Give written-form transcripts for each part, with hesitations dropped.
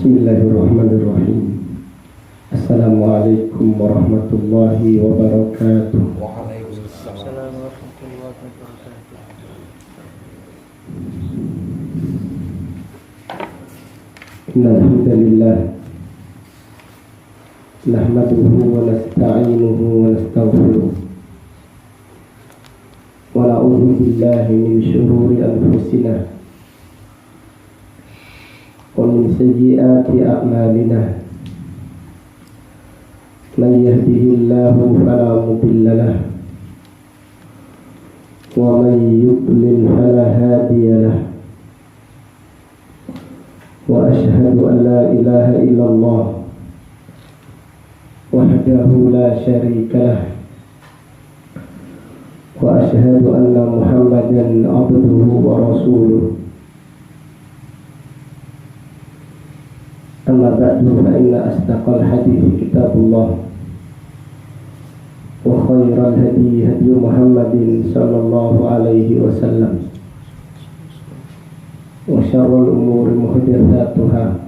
Bismillahirrahmanirrahim. Assalamualaikum warahmatullahi wabarakatuh. Waalaikumsalam warahmatullahi wabarakatuh. Innal hamdalillah nahmaduhu wa nasta'inuhu wa nastaghfiruh wa na'udzu billahi min shururi anfusina wa min sayyiati a'malina. Man yahdihillahu fala mudilla lahu wa man yudlil fala hadiya lahu. Wa ashhadu an la ilaha illallah wahdahu la syarika lah wa ashhadu anna Muhammadan abduhu wa rasuluh. Amma ba'du, fa inna asdaqal hadithi kitabullah wa khairal hadi hadi Muhammadin sallallahu alaihi wasallam wa syarrul umuri muhdatsatuha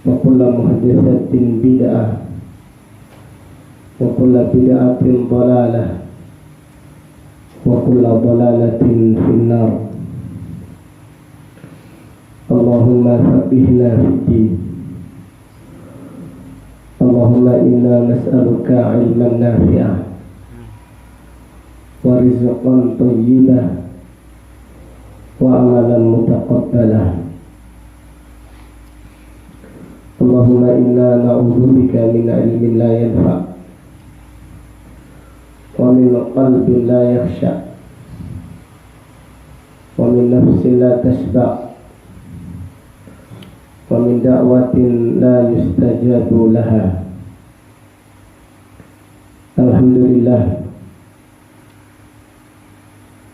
wa kullu muhdatsatin bid'ah wa kullu bid'atin dhalalah wa kullu dhalalatin finnar. Allahumma faqihna fid-din. Allahumma inna nas'aluka 'ilman nafi'ah wa rizqan thayyiban wa amalan mutaqabbalah. Allahumma inna na'udzubika min 'ilmin la yanfa' wa min qalbin la yakhsha' wa min nafsin la tashba' wa min da'watin la yustajabu laha. Alhamdulillah,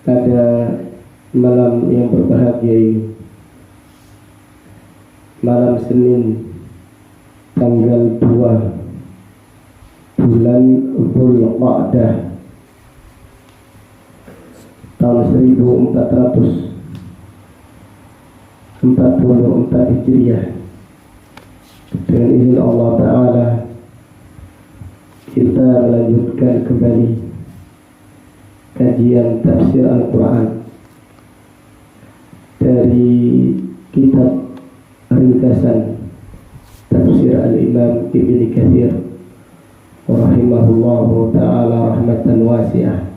pada malam yang berbahagia ini, malam Senin tanggal 2 bulan Dzulqa'dah tahun 1444 Hijriah, dengan izin Allah Ta'ala kita melanjutkan kembali kajian tafsir Al-Quran dari kitab ringkasan tafsir Al-Imam Ibn Katsir rahimahullahu ta'ala rahmatan wasi'ah.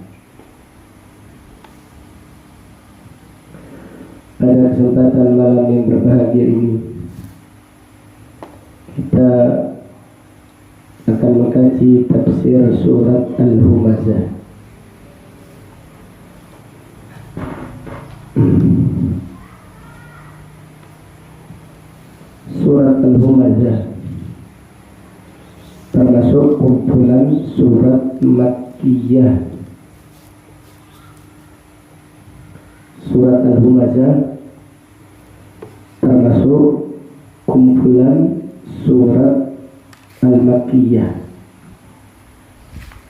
Pada kesempatan malam yang berbahagia ini, kita akan mengkaji tafsir surat Al-Humazah. Surat Al-Humazah termasuk kumpulan surat Makkiyah. Surat Al-Humazah termasuk kumpulan surat Al-Makkiyah.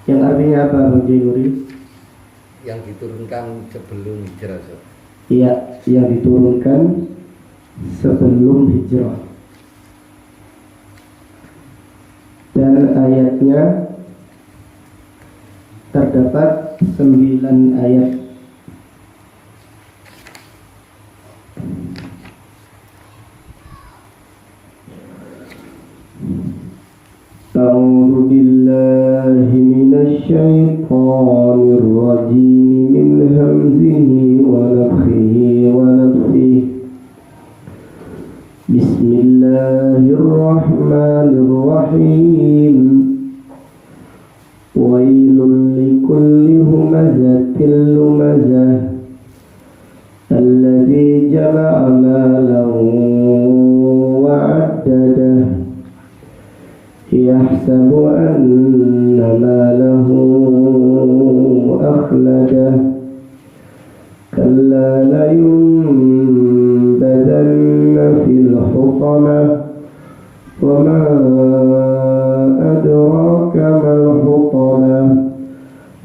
Yang artinya apa, Bang Jainuri? Yang diturunkan sebelum hijrah. Iya, yang diturunkan sebelum hijrah. Dan ayatnya terdapat 9 ayat. A'udzu billahi minasy syaithanir rajim min hamzihi wa nafthihi wa nafthihi. Bismillahirrahmanirrahim. Wailul likulli humazatil lumazah alladzi jama'a malan wa 'addadah yahsabu anna malahu akhladah kalla la yunbadanna fil hutamah wa ma adraka mal hutamah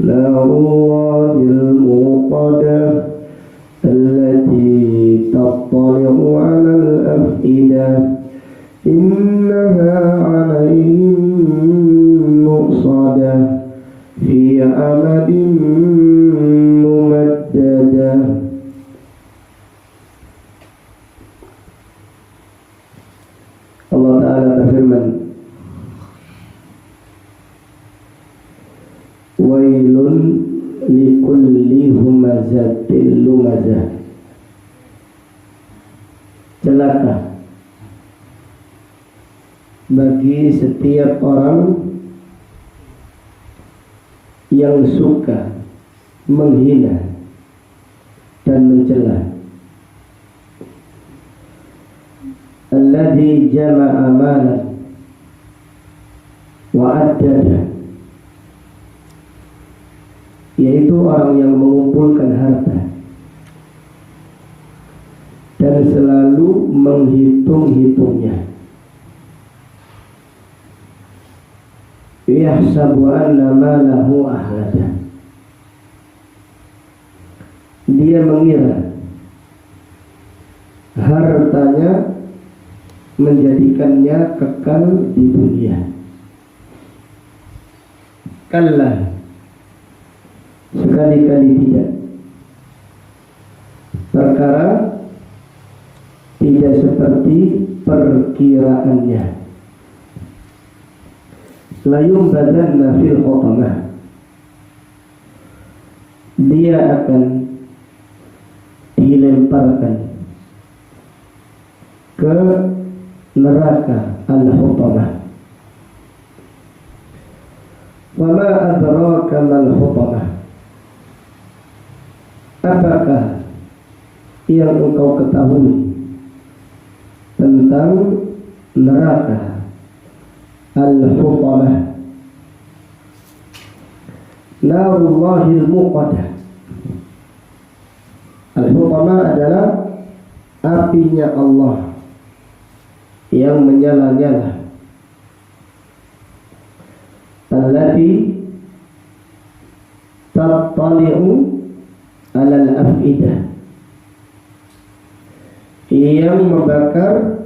narul muqadah allati tattali'u 'alal الأفئدة إنها عليهم مؤصدة في أمد ممددة. Allah Ta'ala berfirman, wailun likulli humazatil lumazah. Celaka bagi setiap orang yang suka menghina dan mencela. Alladzi jama'a malan wa addada, yaitu orang yang mengumpulkan harta dan selalu menghitung-hitungnya. Yahsabu anna malahu ahlada, dia mengira hartanya menjadikannya kekal di dunia. Kalla, sekali-kali tidak. Perkara tidak seperti perkiraannya. La yumbadanna fil hutamah, dia akan dilemparkan ke neraka al-hutamah. Wa ma adraka mal hutamah, apakah yang engkau ketahui tentang neraka al-hutamah? Narullahil muqadah. Al-hutamah adalah apinya Allah yang menyala-nyala. Allati tattali'u alal afidah, yang membakar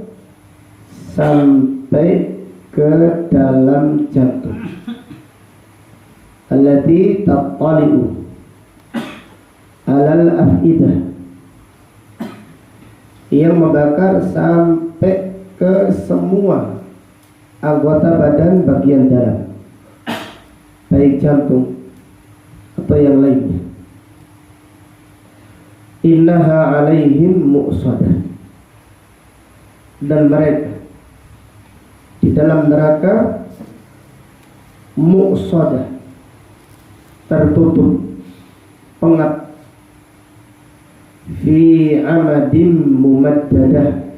sampai ke dalam jantung. Allati tattali'u alal afidah, yang membakar sampai ke semua anggota badan bagian dalam, baik jantung atau yang lainnya. Innaha alaihim mu'sadah, dan mereka di dalam neraka mu'sadah, tertutup, pengap, fi amadin mumaddadah,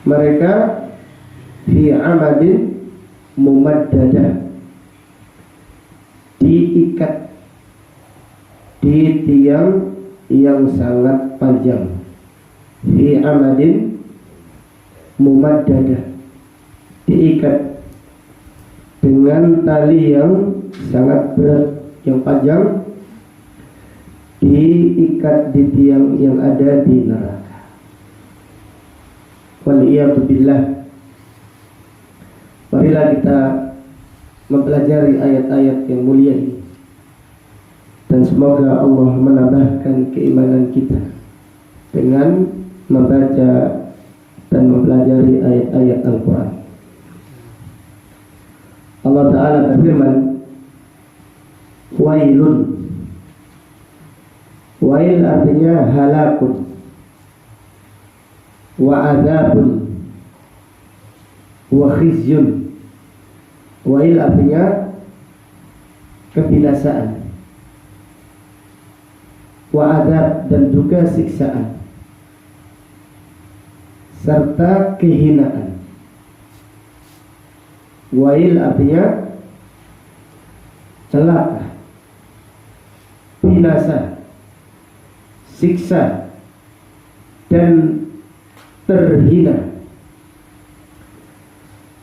mereka fi amadin mumaddadah, diikat di tiang yang sangat panjang. Fi amadin mumaddadah, diikat dengan tali yang sangat berat, yang panjang, diikat di tiang yang ada di neraka. Waliyadu billah. Marilah kita mempelajari ayat-ayat yang mulia ini, dan semoga Allah menambahkan keimanan kita dengan membaca dan mempelajari ayat-ayat Al-Quran. Allah Ta'ala berfirman, wailun. Wail artinya halakun, wa azabun, wa khizyun. Wail artinya kebinasaan, wa azab, dan juga siksaan, serta kehinaan. Wail artinya celaka, binasa, siksa, dan terhina.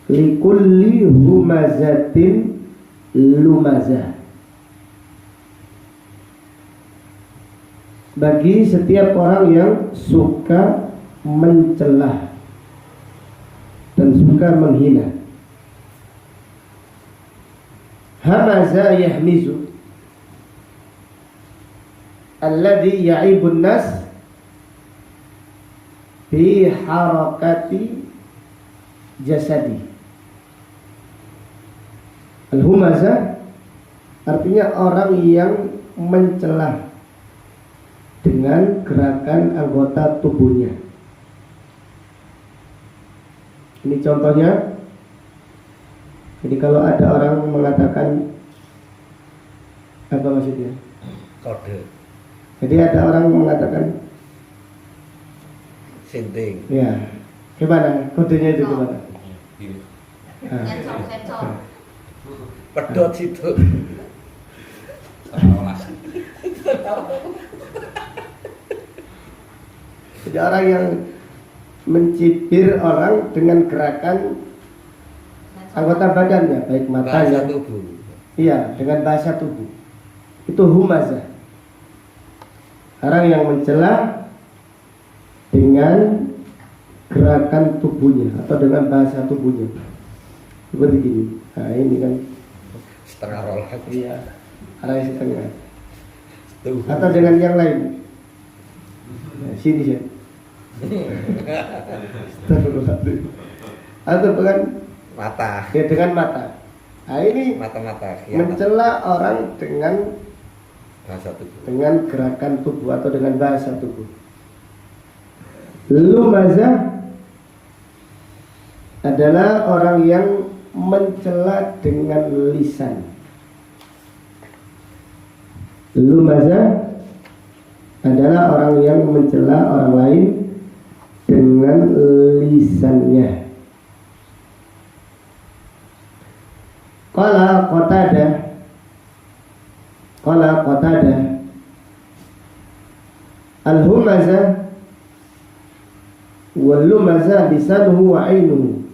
Likulli humazatin lumazah, bagi setiap orang yang suka mencela dan suka menghina. Hamaza yahmizu alladhi ya'ibun nas bi harakati jasadi. Al-humaza artinya orang yang mencela dengan gerakan anggota tubuhnya. Ini contohnya. Jadi kalau ada orang mengatakan, apa maksudnya? Kode. Jadi ada orang mengatakan Sinting. ya, gimana? Kodenya itu gimana? Sensor. Pedot situ. Jadi orang yang mencibir orang dengan gerakan anggota badannya, baik matanya, Bahasa tubuh. iya, dengan bahasa tubuh. Itu humazah. Orang yang mencela dengan gerakan tubuhnya atau dengan bahasa tubuhnya. Seperti gini. Nah, ini kan Setengah rolat. iya, arah setengah. Tuh. Atau dengan yang lain. Nah, sini sih. Atau dengan Mata. ya, dengan mata. Nah, ini Mata-mata. mencela orang dengan Bahasa tubuh. gerakan tubuh atau dengan bahasa tubuh. Lumazah adalah orang yang mencela dengan lisan. Lumazah adalah orang yang mencela orang lain dengan lisannya. Qala Qatadah al-humazah wal-lumazah lisanuhu wa ainuhu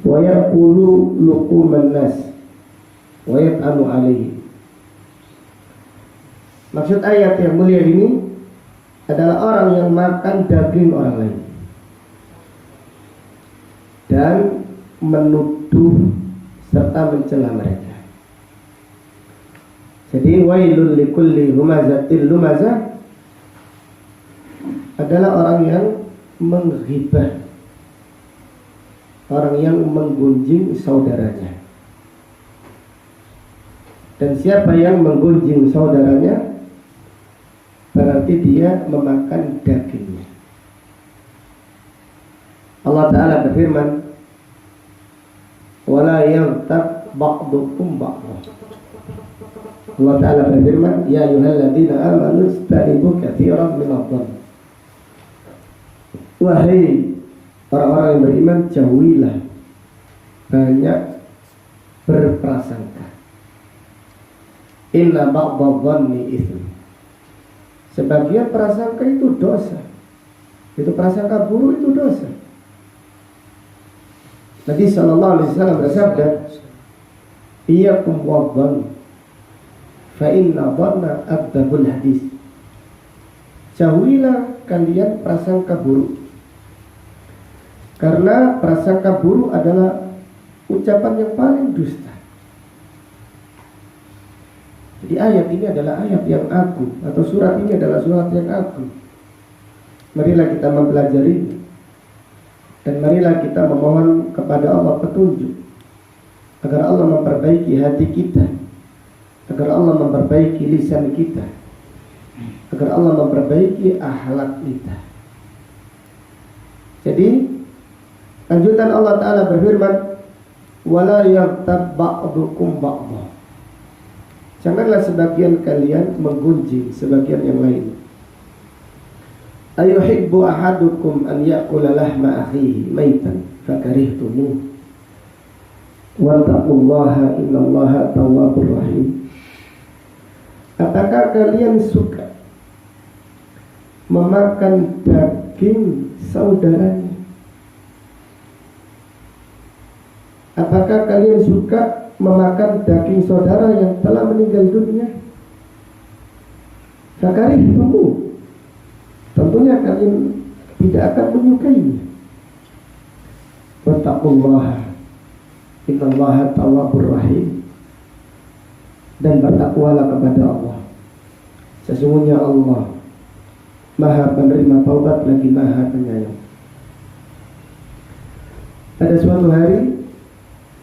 wa yaqulu luquman nas wa yat'anu alaihi. Maksud ayat yang mulia ini adalah orang yang makan daging orang lain dan menuduh serta mencela mereka. Jadi wailul likulli humazatil lumazah adalah orang yang menghibah, orang yang menggunjing saudaranya. Dan siapa yang menggunjing saudaranya berarti dia memakan dagingnya. Allah Ta'ala berfirman, wala yaghtab ba'dukum ba'dha. Allah Ta'ala berfirman, ya ayyuhalladzina amanu istanibu katsiran minadh-dhann. Wahai orang-orang yang beriman, jauhilah banyak berprasangka. Inna ba'dadh-dhanni itsm. Sebagian prasangka itu dosa. Itu prasangka buruk itu dosa. Nabi sallallahu alaihi wasallam bersabda, iyyakum wadh-dhann fa inna dhanna akdzabul hadis. Jauhilah kalian prasangka buruk, karena prasangka buruk adalah ucapan yang paling dusta. Jadi ayat ini adalah ayat yang agung, atau surat ini adalah surat yang agung. Marilah kita mempelajari dan marilah kita memohon kepada Allah petunjuk agar Allah memperbaiki hati kita, agar Allah memperbaiki lisan kita, agar Allah memperbaiki akhlak kita. Jadi lanjutan Allah Ta'ala berfirman, wala yaghtab ba'dukum ba'dha. Janganlah sebagian kalian menggunjing sebagian yang lain. Ayuhibbu ahadukum an ya'kula lahma akhihi maitan fakarihtumuh. Wattaqullaha innallaha tawwabur rahim. Apakah kalian suka memakan daging saudaranya? Apakah kalian suka memakan daging saudara yang telah meninggal dunia? Fakarihtumu. Tentunya kalian tidak akan menyukainya. Wattaqullaha innallaha tawwabur rahim. Dan bertakwalah kepada Allah. Sesungguhnya Allah Maha penerima taubat lagi Maha penyayang. Pada suatu hari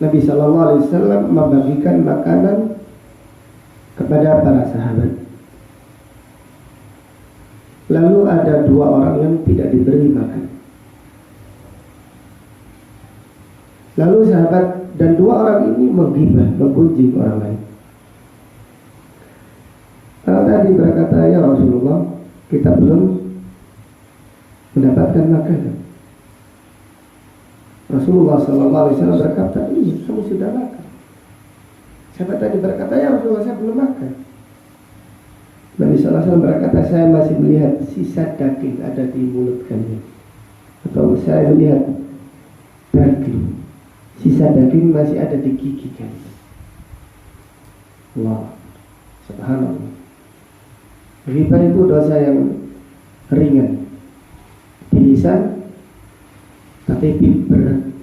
Nabi Shallallahu Alaihi Wasallam membagikan makanan kepada para sahabat. Lalu ada dua orang yang tidak diberi makan. Lalu sahabat dan dua orang ini menggibah, menggunjing orang lain. Orang tadi berkata, ya Rasulullah, kita belum mendapatkan makanan. Rasulullah SAW berkata, iya, kamu sudah makan. Sahabat tadi berkata, ya Rasulullah, saya belum makan. Nabi SAW berkata, saya masih melihat sisa daging ada di mulut kalian. Atau saya melihat daging, sisa daging masih ada di gigi kalian. Allah, subhanallah. Ghibah itu dosa yang ringan di lisan, tapi berat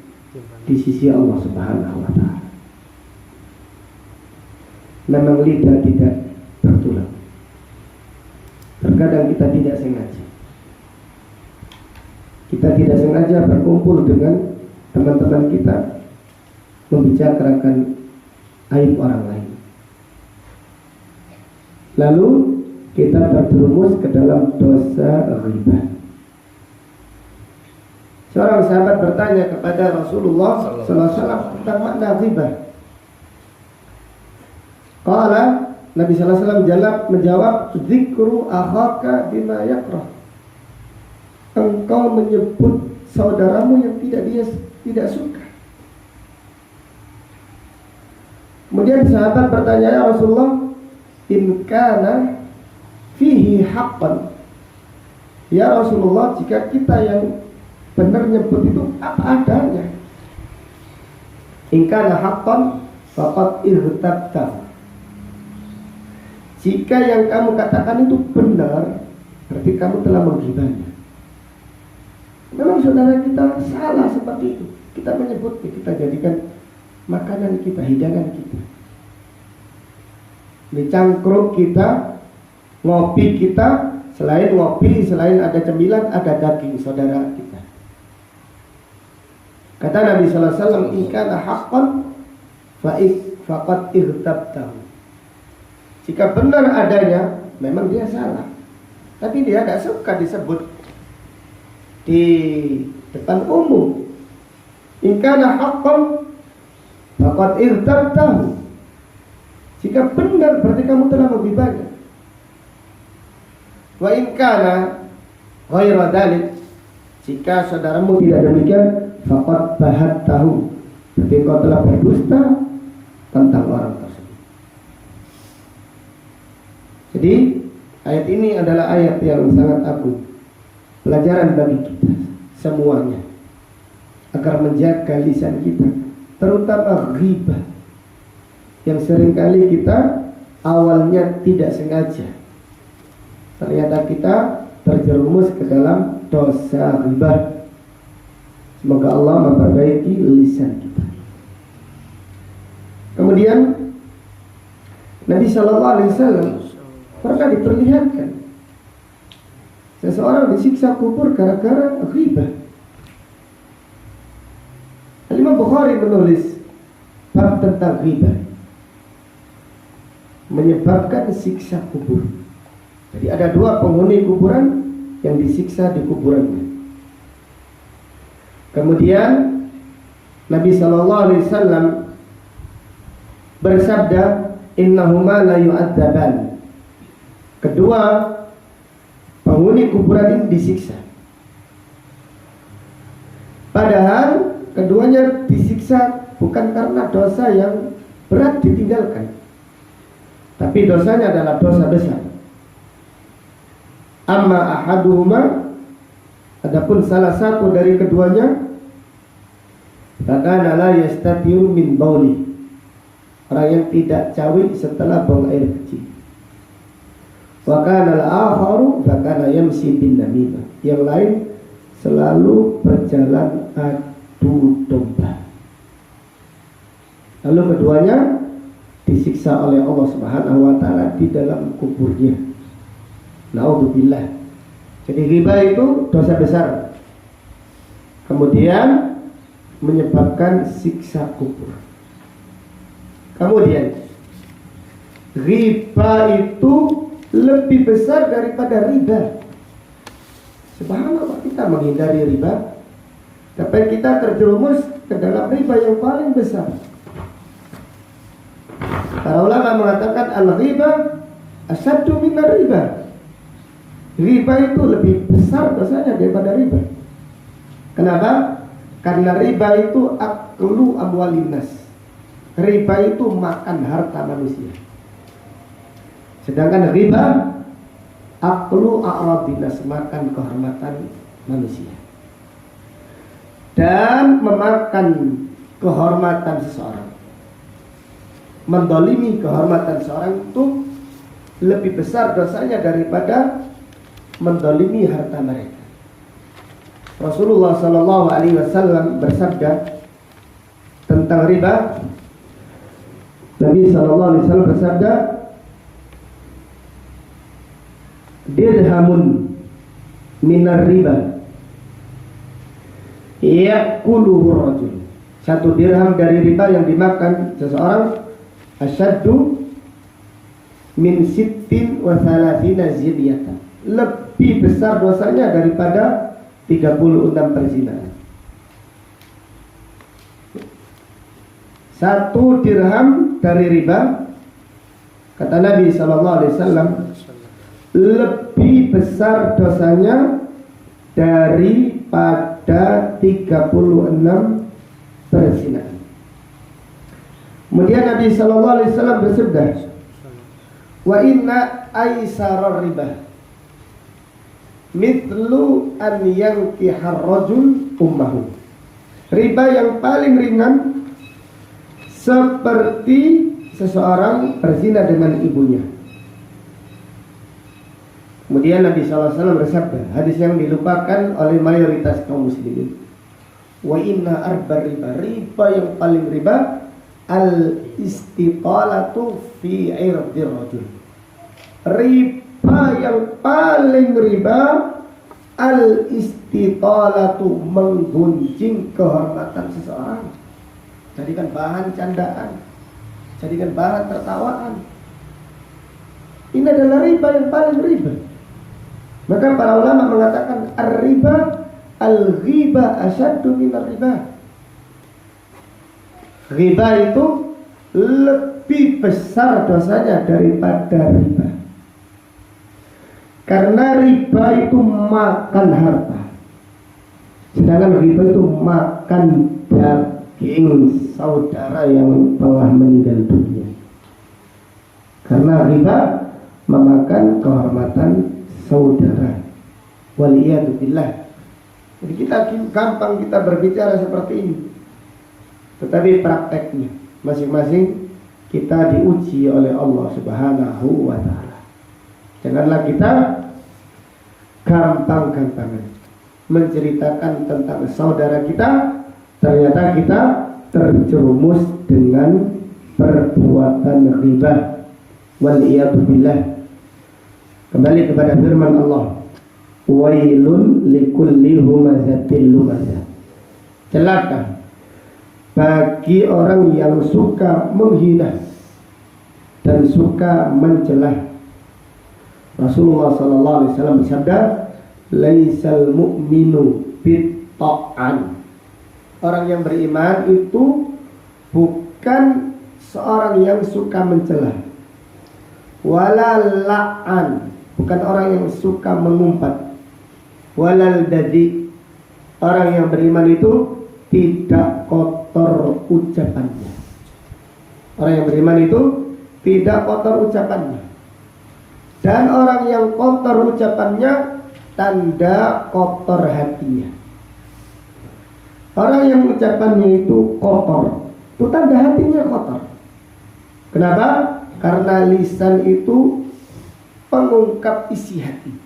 di sisi Allah Subhanahu wa Ta'ala. Memang lidah tidak bertulang. Terkadang kita tidak sengaja. Kita tidak sengaja berkumpul dengan teman-teman kita membicarakan aib orang lain. Lalu kita terjerumus ke dalam dosa ghibah. Seorang sahabat bertanya kepada Rasulullah SAW tentang makna ghibah. Qala, Nabi SAW menjawab, dzikru akhaka bima yakrah. Engkau menyebut saudaramu yang tidak suka. Kemudian sahabat bertanya, ya Rasulullah, in kana fihi haqqan. Ya Rasulullah, jika kita yang benar nyebut itu apa adanya. In kana haqqan faqad irtabta. Jika yang kamu katakan itu benar, berarti kamu telah menggibahnya. Memang saudara kita salah seperti itu. Kita menyebutnya, kita jadikan makanan kita, hidangan kita. Di cangkruk kita, ngopi kita, selain ngopi, selain ada cemilan, ada daging saudara kita. Kata Nabi sallallahu alaihi wasallam, "In kana haqqan faqad irtabtahu." Jika benar adanya, memang dia salah. Tapi dia tidak suka disebut di depan umum. In kana haqqan faqad irtabtahu. Jika benar berarti kamu telah menggibahnya. Wa in kana ghaira dzalik, jika saudaramu tidak demikian, faqad bahattahu, berarti engkau telah berdusta tentang orang tersebut. Jadi ayat ini adalah ayat yang sangat agung, pelajaran bagi kita semuanya agar menjaga lisan kita, terutama ghibah yang seringkali kita awalnya tidak sengaja, ternyata kita terjerumus ke dalam dosa ghibah. Semoga Allah memperbaiki lisan kita. Kemudian Nabi Shallallahu Alaihi Wasallam pernah diperlihatkan seseorang disiksa kubur gara-gara ghibah. Imam Bukhari menulis bab tentang ghibah, menyebabkan siksa kubur. Jadi ada dua penghuni kuburan yang disiksa di kuburannya. Kemudian Nabi Shallallahu Alaihi Wasallam bersabda, innahuma la yu'adzaban. Kedua penghuni kuburan ini disiksa. Padahal keduanya disiksa bukan karena dosa yang berat ditinggalkan, tapi dosanya adalah dosa besar. Amma ahaduhuma, adapun salah satu dari keduanya, fakana la yastatiu min bauli, orang yang tidak cawi setelah buang air kecil. Wa kana al-akharu fakana yamsi bin namimah, yang lain selalu berjalan adu domba. Lalu keduanya disiksa oleh Allah Subhanahu wa taala di dalam kuburnya. Naudzubillah. Jadi riba itu dosa besar. Kemudian menyebabkan siksa kubur. Kemudian riba itu lebih besar daripada riba. Subhanallah, kita menghindari riba, tapi kita terjerumus ke dalam riba yang paling besar. Para ulama mengatakan al-riba asyaddu minar riba. Riba itu lebih besar dosanya daripada riba. Kenapa? Karena riba itu aklu amwalin nas. Riba itu makan harta manusia. Sedangkan riba aklu a'radin nas, makan kehormatan manusia. Dan memakan kehormatan seseorang, mendolimi kehormatan seorang itu lebih besar dosanya daripada mendolimi harta mereka. Rasulullah Sallallahu Alaihi Wasallam bersabda tentang riba. Nabi Sallallahu Alaihi Wasallam bersabda, dirhamun minar riba ya'kuluhu rajul. Satu dirham dari riba yang dimakan seseorang asyaddu min sittin wa thalathina zibyatan, lebih besar dosanya daripada 36 perzinahan. Satu dirham dari riba, kata Nabi SAW, lebih besar dosanya daripada 36 perzinahan. Kemudian Nabi SAW bersabda, wa inna aisarar riba mithlu an yankihar rajul ummahu. Riba yang paling ringan seperti seseorang berzina dengan ibunya. Kemudian Nabi SAW bersabda, hadis yang dilupakan oleh mayoritas kaum muslimin, wa inna arba riba, riba yang paling riba al-istiqalatu fi irdir rajul. Riba yang paling riba al-istiqalatu, menggunjing kehormatan seseorang, jadikan bahan candaan, jadikan bahan tertawaan. Ini adalah riba yang paling riba. Maka para ulama mengatakan ar-riba al-ghiba asyaddu minar riba. Riba itu lebih besar dosanya daripada riba. Karena riba itu makan harta, sedangkan riba itu makan daging saudara yang telah meninggal dunia. Karena riba memakan kehormatan saudara. Waliyadu billah. Jadi kita gampang kita berbicara seperti ini, tetapi prakteknya masing-masing kita diuji oleh Allah Subhanahu wa ta'ala. Janganlah kita gampang-gampangan menceritakan tentang saudara kita, ternyata kita terjerumus dengan perbuatan riba. Waliyadu billah. Kembali kepada firman Allah, wailun likulli humazatil lumazah. Celaka bagi orang yang suka menghina dan suka mencela. Rasulullah sallallahu alaihi wasallam bersabda, laisal mu'minu bitta'an. Orang yang beriman itu bukan seorang yang suka mencela, wala la'an, bukan orang yang suka mengumpat, walal dadi, orang yang beriman itu tidak kotor ucapannya. Orang yang beriman itu tidak kotor ucapannya. Dan orang yang kotor ucapannya tanda kotor hatinya. Orang yang ucapannya itu kotor, itu tanda hatinya kotor. Kenapa? Karena lisan itu pengungkap isi hati.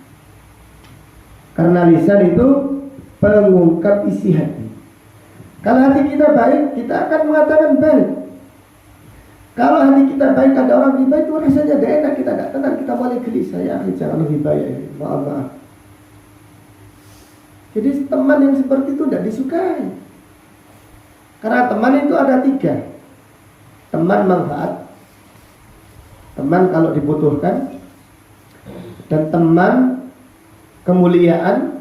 Karena lisan itu pengungkap isi hati. Kalau hati kita baik, kita akan mengatakan baik. Kalau hati kita baik, ada orang riba itu rasanya tidak enak, kita tidak tenang, kita mulai gelisah. Ya, jangan riba ya, maaf. Jadi teman yang seperti itu tidak disukai. Karena teman itu ada 3. Teman manfaat, teman kalau dibutuhkan, dan teman kemuliaan.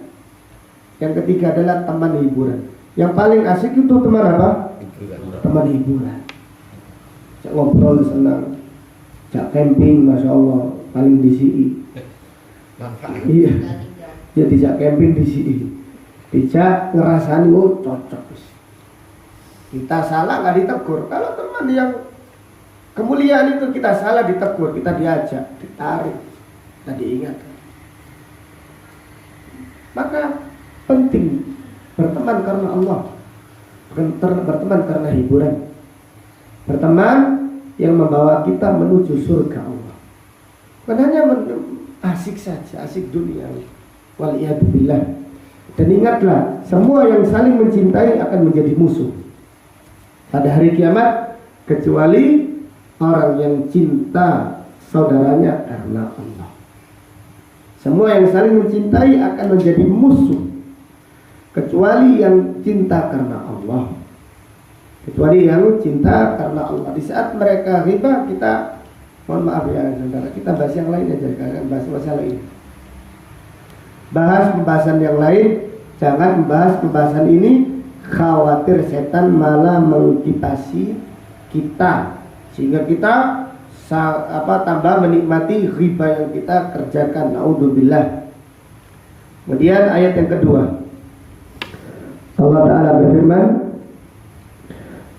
Yang ketiga adalah teman hiburan. Yang paling asik itu teman apa? Teman hiburan. Jak ngobrol senang, jak camping, masya Allah, paling disi. Iya, ya dijak camping disi, dijak ngerasani, oh cocok. Kita salah nggak ditegur. Kalau teman yang kemuliaan itu kita salah ditegur, kita diajak, ditarik, kita diingatkan. Maka penting berteman karena Allah, bukan berteman karena hiburan. Berteman yang membawa kita menuju surga Allah. Bukan hanya asik saja, asik dunia. Waliyadzubillah. Dan ingatlah, semua yang saling mencintai akan menjadi musuh pada hari kiamat, kecuali orang yang cinta saudaranya karena Allah. Semua yang saling mencintai akan menjadi musuh, kecuali yang cinta karena Allah. Kecuali yang cinta karena Allah. Di saat mereka riba, kita mohon maaf ya saudara, kita bahas yang lain aja, jangan bahas masalah ini. Bahas pembahasan yang lain, jangan membahas pembahasan ini. Khawatir setan malah mengkipasi kita, sehingga kita tambah menikmati riba yang kita kerjakan. Naudzubillah. Kemudian ayat yang kedua, Allah Ta'ala berfirman,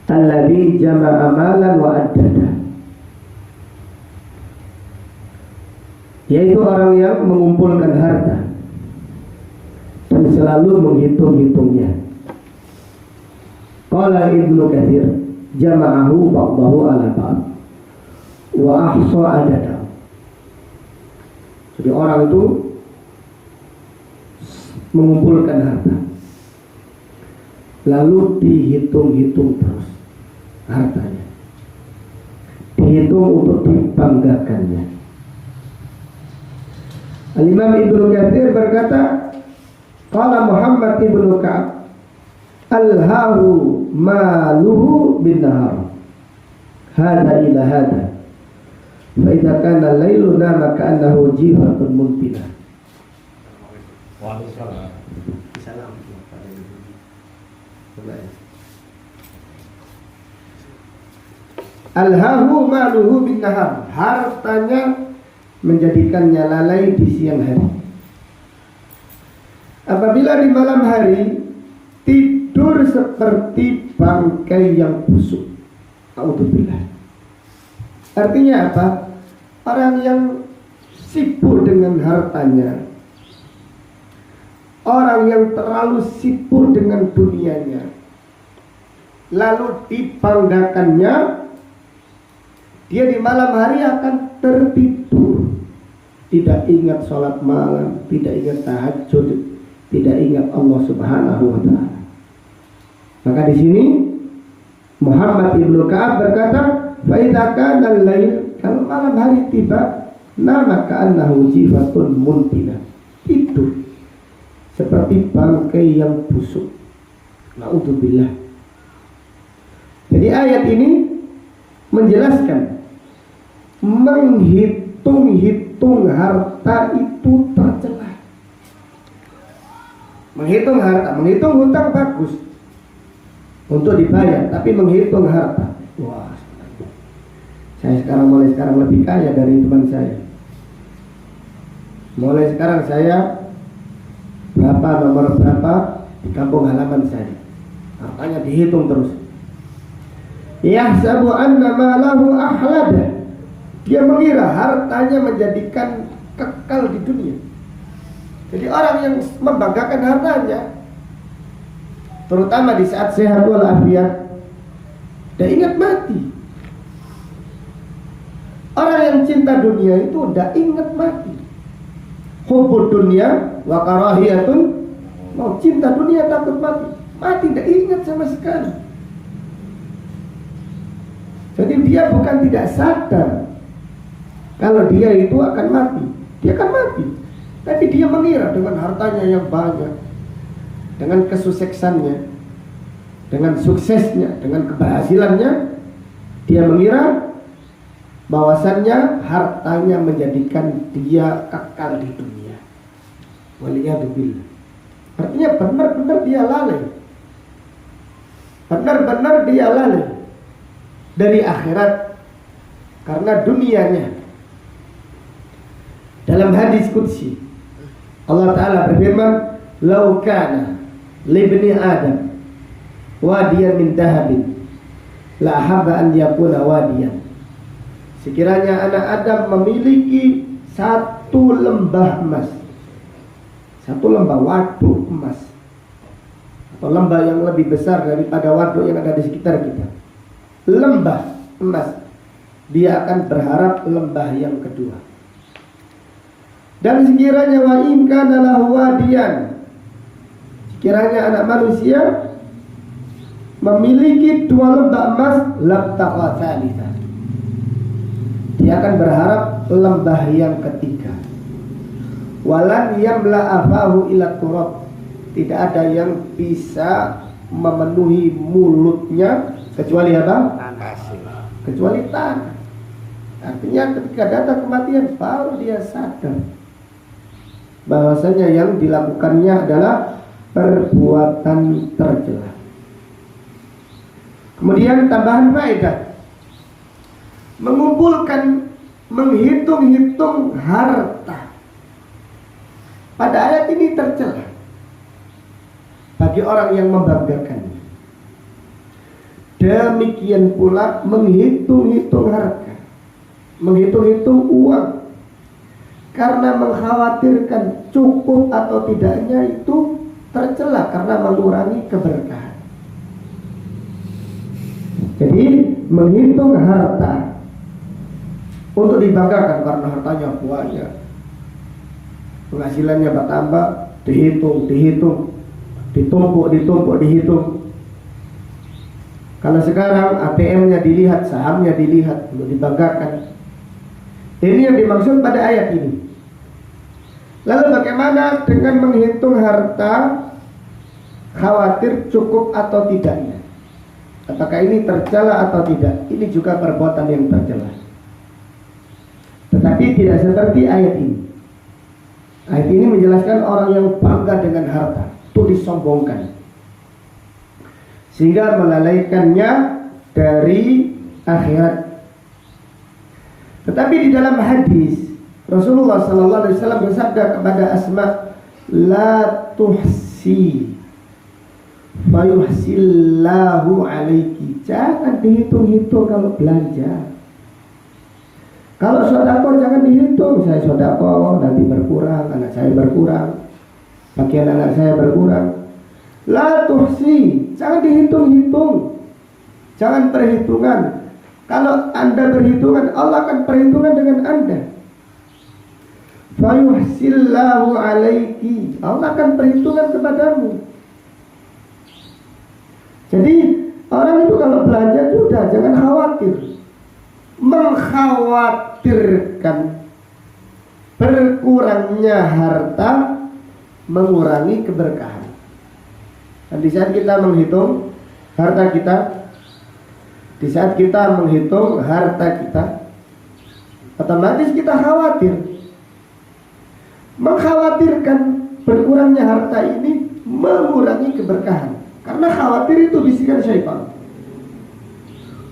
alladzi jama'a malan wa addada, yaitu orang yang mengumpulkan harta dan selalu menghitung-hitungnya. Qala Ibnu Katsir, jama'ahu ba'dahu ala ba'd wa ahsa adada. Jadi orang itu mengumpulkan harta, lalu dihitung-hitung terus hartanya, dihitung untuk dibanggakannya. Al-Imam Ibnu Katsir berkata, qala Muhammad ibnu Ka'ab, alhahu maluhu bin nahar, hada ila hada, fa idza kana al-lailu nama ka'annahu jifatun muntinah. Waalaikumsalam. Alhahu maluhu bin nahar, hartanya menjadikannya lalai di siang hari. Apabila di malam hari tidur seperti bangkai yang busuk. A'udzubillah. Artinya apa? Orang yang sibuk dengan hartanya, orang yang terlalu sibuk dengan dunianya, lalu dibanggakannya, dia di malam hari akan tertidur, tidak ingat sholat malam, tidak ingat tahajud, tidak ingat Allah Subhanahu wa Ta'ala. Maka di sini Muhammad ibnu Ka'ab berkata, fa idza kana al-lail, kalau malam hari tiba, nama ka'annahu jifatun muntina, tidur seperti bangkai yang busuk. Na'udzubillah. Jadi ayat ini menjelaskan menghitung-hitung harta itu tercela. Menghitung harta, menghitung hutang bagus untuk dibayar, tapi menghitung harta, wah, saya mulai sekarang lebih kaya dari teman saya. Mulai sekarang saya berapa, nomor berapa di kampung halaman saya, hartanya dihitung terus. Yahsabu anna malahu ahlada, dia mengira hartanya menjadikan kekal di dunia. Jadi orang yang membanggakan hartanya, terutama di saat sehat walafiat, dia ingat mati. Orang yang cinta dunia itu tidak ingat mati. Hubbud dunia wa karahiyatun mau cinta dunia takut mati. Mati tidak ingat sama sekali. Jadi dia bukan tidak sadar kalau dia itu akan mati. Dia akan mati. Tapi dia mengira dengan hartanya yang banyak, dengan kesuksesannya, dengan suksesnya, dengan keberhasilannya, dia mengira bahwasannya hartanya menjadikan dia kekal di dunia. Waliyadzubillah. Artinya benar-benar dia lalai. Benar-benar dia lalai dari akhirat karena dunianya. Dalam hadis qudsi Allah Ta'ala berfirman, "Lau kana libni Adam wadiyan min dahabin la habba an yakuna wadiyan." Sekiranya anak Adam memiliki satu lembah emas, satu lembah waduk emas, atau lembah yang lebih besar daripada waduk yang ada di sekitar kita, lembah emas, dia akan berharap lembah yang kedua. Dan sekiranya wa in kana lahu wadiyan, sekiranya anak manusia memiliki dua lembah emas, labtaqa tsalitsa, dia akan berharap lembah yang ketiga. Walan yamla afahu ila turab, tidak ada yang bisa memenuhi mulutnya kecuali apa? Hasil. Kecuali tanah. Artinya ketika datang kematian baru dia sadar bahwasanya yang dilakukannya adalah perbuatan tercela. Kemudian tambahan faedah, mengumpulkan, menghitung-hitung harta pada ayat ini tercela bagi orang yang membanggakannya. Demikian pula menghitung-hitung harta, menghitung-hitung uang, karena mengkhawatirkan cukup atau tidaknya itu tercela karena mengurangi keberkahan. Jadi menghitung harta untuk dibanggakan karena hartanya banyak, penghasilannya bertambah, dihitung, ditumpuk, dihitung. Kalau sekarang ATM-nya dilihat, sahamnya dilihat untuk dibanggakan. Ini yang dimaksud pada ayat ini. Lalu bagaimana dengan menghitung harta, khawatir cukup atau tidaknya? Apakah ini tercela atau tidak? Ini juga perbuatan yang tercela. Tetapi tidak seperti ayat ini. Ayat ini menjelaskan orang yang bangga dengan harta itu disombongkan, sehingga melalaikannya dari akhirat. Tetapi di dalam hadis Rasulullah SAW bersabda kepada Asma, "La tuhsi fayuhsillahu alaiki." Jangan dihitung-hitung kalau belanja. Kalau sedekah jangan dihitung. Saya sedekah nanti berkurang, anak saya berkurang, bagian anak saya berkurang. La tuhsi, jangan dihitung-hitung, jangan perhitungan. Kalau Anda berhitungan, Allah akan perhitungan dengan Anda. Fayuhsillahu alaiki, Allah akan perhitungan kepadamu. Jadi orang itu kalau belanja sudah jangan khawatir. Mengkhawatirkan berkurangnya harta mengurangi keberkahan. Dan di saat kita menghitung harta kita, di saat kita menghitung harta kita, otomatis kita khawatir. Mengkhawatirkan berkurangnya harta ini mengurangi keberkahan. Karena khawatir itu bisikan syaitan.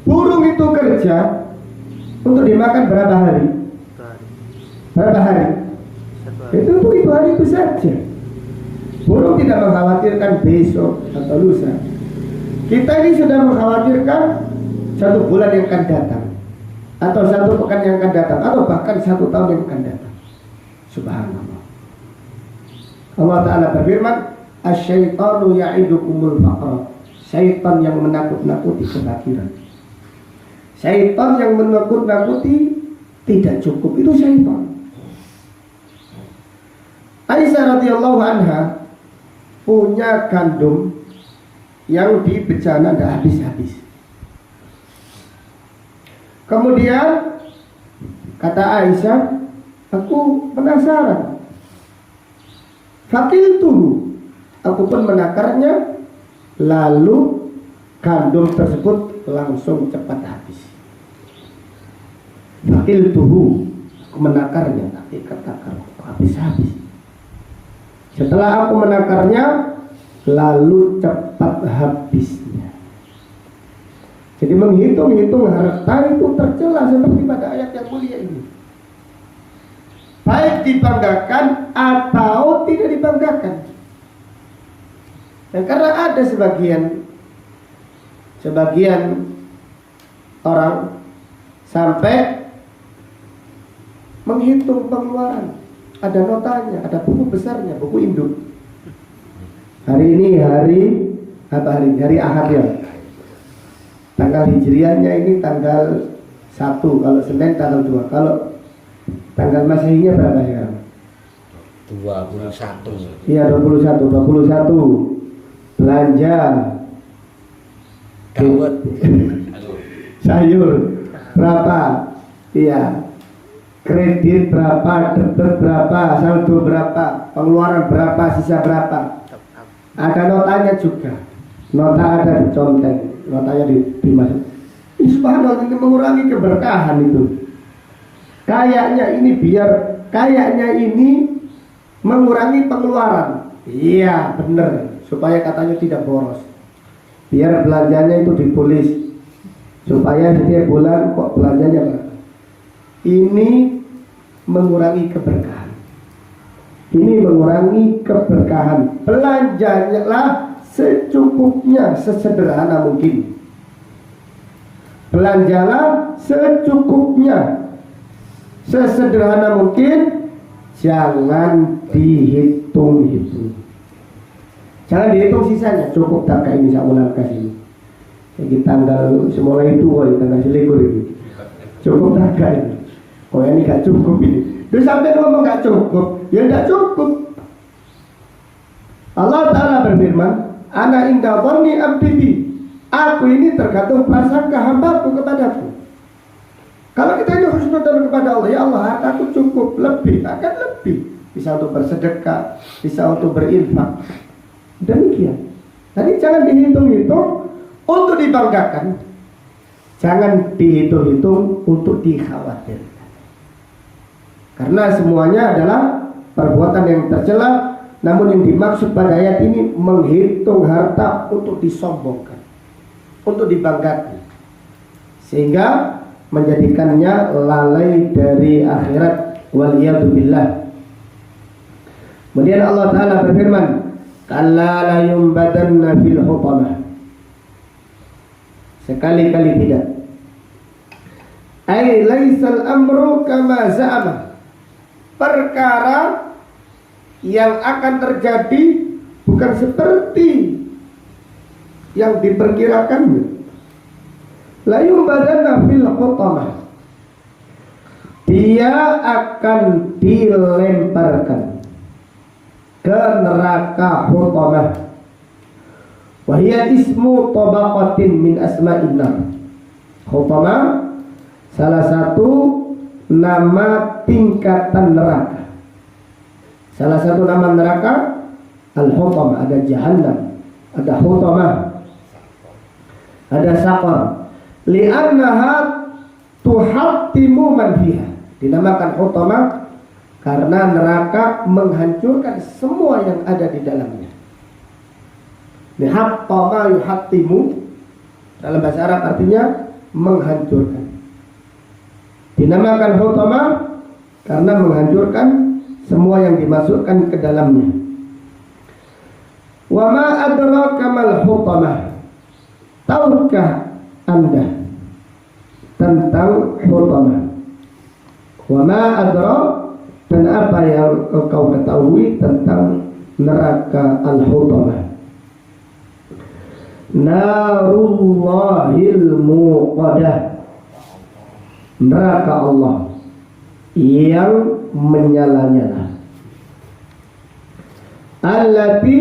Burung itu kerja untuk dimakan berapa hari? Berapa hari? Itu untuk itu hari itu saja. Burung tidak mengkhawatirkan besok atau lusa. Kita ini sudah mengkhawatirkan 1 bulan yang akan datang, atau 1 pekan yang akan datang, atau bahkan 1 tahun yang akan datang. Subhanallah. Allah Ta'ala berfirman, "Asyaitanu ya'idukumul faqra." Syaitan yang menakut-nakuti kefakiran. Syaitan yang menakut-nakuti tidak cukup, itu syaitan. Aisyah radhiyallahu anha punya gandum yang di bejana tidak habis-habis. Kemudian kata Aisyah, aku penasaran. Fakiltuhu, aku pun menakarnya, lalu gandum tersebut langsung cepat habis. Fakiltuhu, aku menakarnya, tapi katakan habis-habis. Setelah aku menakarnya, lalu cepat habisnya. Jadi menghitung-hitung harta itu tercela seperti pada ayat yang mulia ini. Baik dibanggakan atau tidak dibanggakan. Dan karena ada sebagian orang sampai menghitung pengeluaran, ada notanya, ada buku besarnya, buku induk. Hari ini hari Ahad ya. Tanggal hijriahnya ini tanggal 1, kalau Senin tanggal 2. Kalau tanggal Masehinya berapa sekarang? 21. Iya, 21 belanja Dawet. sayur berapa? Iya. Kredit berapa, debit berapa, saldo berapa, pengeluaran berapa, sisa berapa. Ada notanya juga. Nota ada di conteng, notanya dimasuk. Ini subhanallah, ini mengurangi keberkahan itu. Kayaknya ini mengurangi pengeluaran. Iya, benar. Supaya katanya tidak boros. Biar belanjanya itu ditulis. Supaya setiap bulan kok belanjanya berapa. Ini mengurangi keberkahan. Ini mengurangi keberkahan. Belanjalah secukupnya, sesederhana mungkin. Belanjalah secukupnya, sesederhana mungkin. Jangan dihitung-hitung. Jangan dihitung sisanya. Cukup tak kayak ini saya ulang kasih. Jadi tanggal semula itu, tanggal selikur ini. Cukup tak kayak ini. Oh ini gak cukup ini. Terus sampai ngomong gak cukup, ya gak cukup. Allah Ta'ala berfirman, ana inda dhanni abdi, aku ini tergantung prasangka hambaku kepadaku. Kalau kita ini husnudzon kepada Allah, ya Allah hartaku cukup, lebih, akan lebih. Bisa untuk bersedekah, bisa untuk berinfak. Demikian. Jadi jangan dihitung-hitung untuk dibanggakan. Jangan dihitung-hitung untuk dikhawatirkan. Karena semuanya adalah perbuatan yang tercela. Namun yang dimaksud pada ayat ini menghitung harta untuk disombongkan, untuk dibanggakan, sehingga menjadikannya lalai dari akhirat. Waliyadzubillah. Kemudian Allah Ta'ala berfirman, kalla la yumbadanna fil hutamah. Sekali-kali tidak. Ay laisal amru kama za'ama. Perkara yang akan terjadi bukan seperti yang diperkirakannya. La yumbadanna fil hutamah. Dia akan dilemparkan ke neraka hutamah. Wahia ismu tabaqatin min asma'in nar. Hutamah salah satu nama tingkatan neraka. Salah satu nama neraka al-hutamah. Ada jahannam, ada hutamah, ada saqar. Li'annaha tuhattimu man fiha. Dinamakan hutamah karena neraka menghancurkan semua yang ada di dalamnya. Hattama yuhattimu dalam bahasa Arab artinya menghancurkan. Dinamakan hutamah karena menghancurkan semua yang dimasukkan ke dalamnya. Wa ma adraka mal hutamah. Tahukah Anda tentang hutamah? Wa ma adraka, dan apa yang kau ketahui tentang neraka al-hutamah? Narullahil muqadah, neraka Allah yang menyala-nyala. Allati,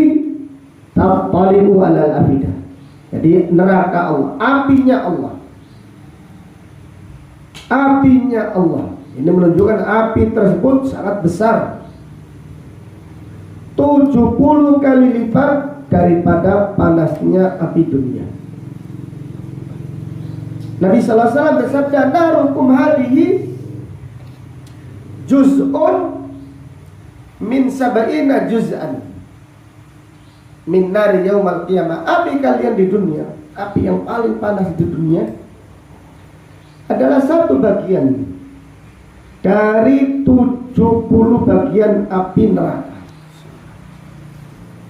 tattali'u 'alal afidah. Jadi neraka Allah, apinya Allah. Apinya Allah. Ini menunjukkan api tersebut sangat besar. 70 kali lipat daripada panasnya api dunia. Nabi sallallahu alaihi wasallam bersabda, "Narukum hadhihi juz'un min sab'ina juz'an min nari yaumal qiyamah." Api kalian di dunia, api yang paling panas di dunia adalah satu bagian dari 70 bagian api neraka.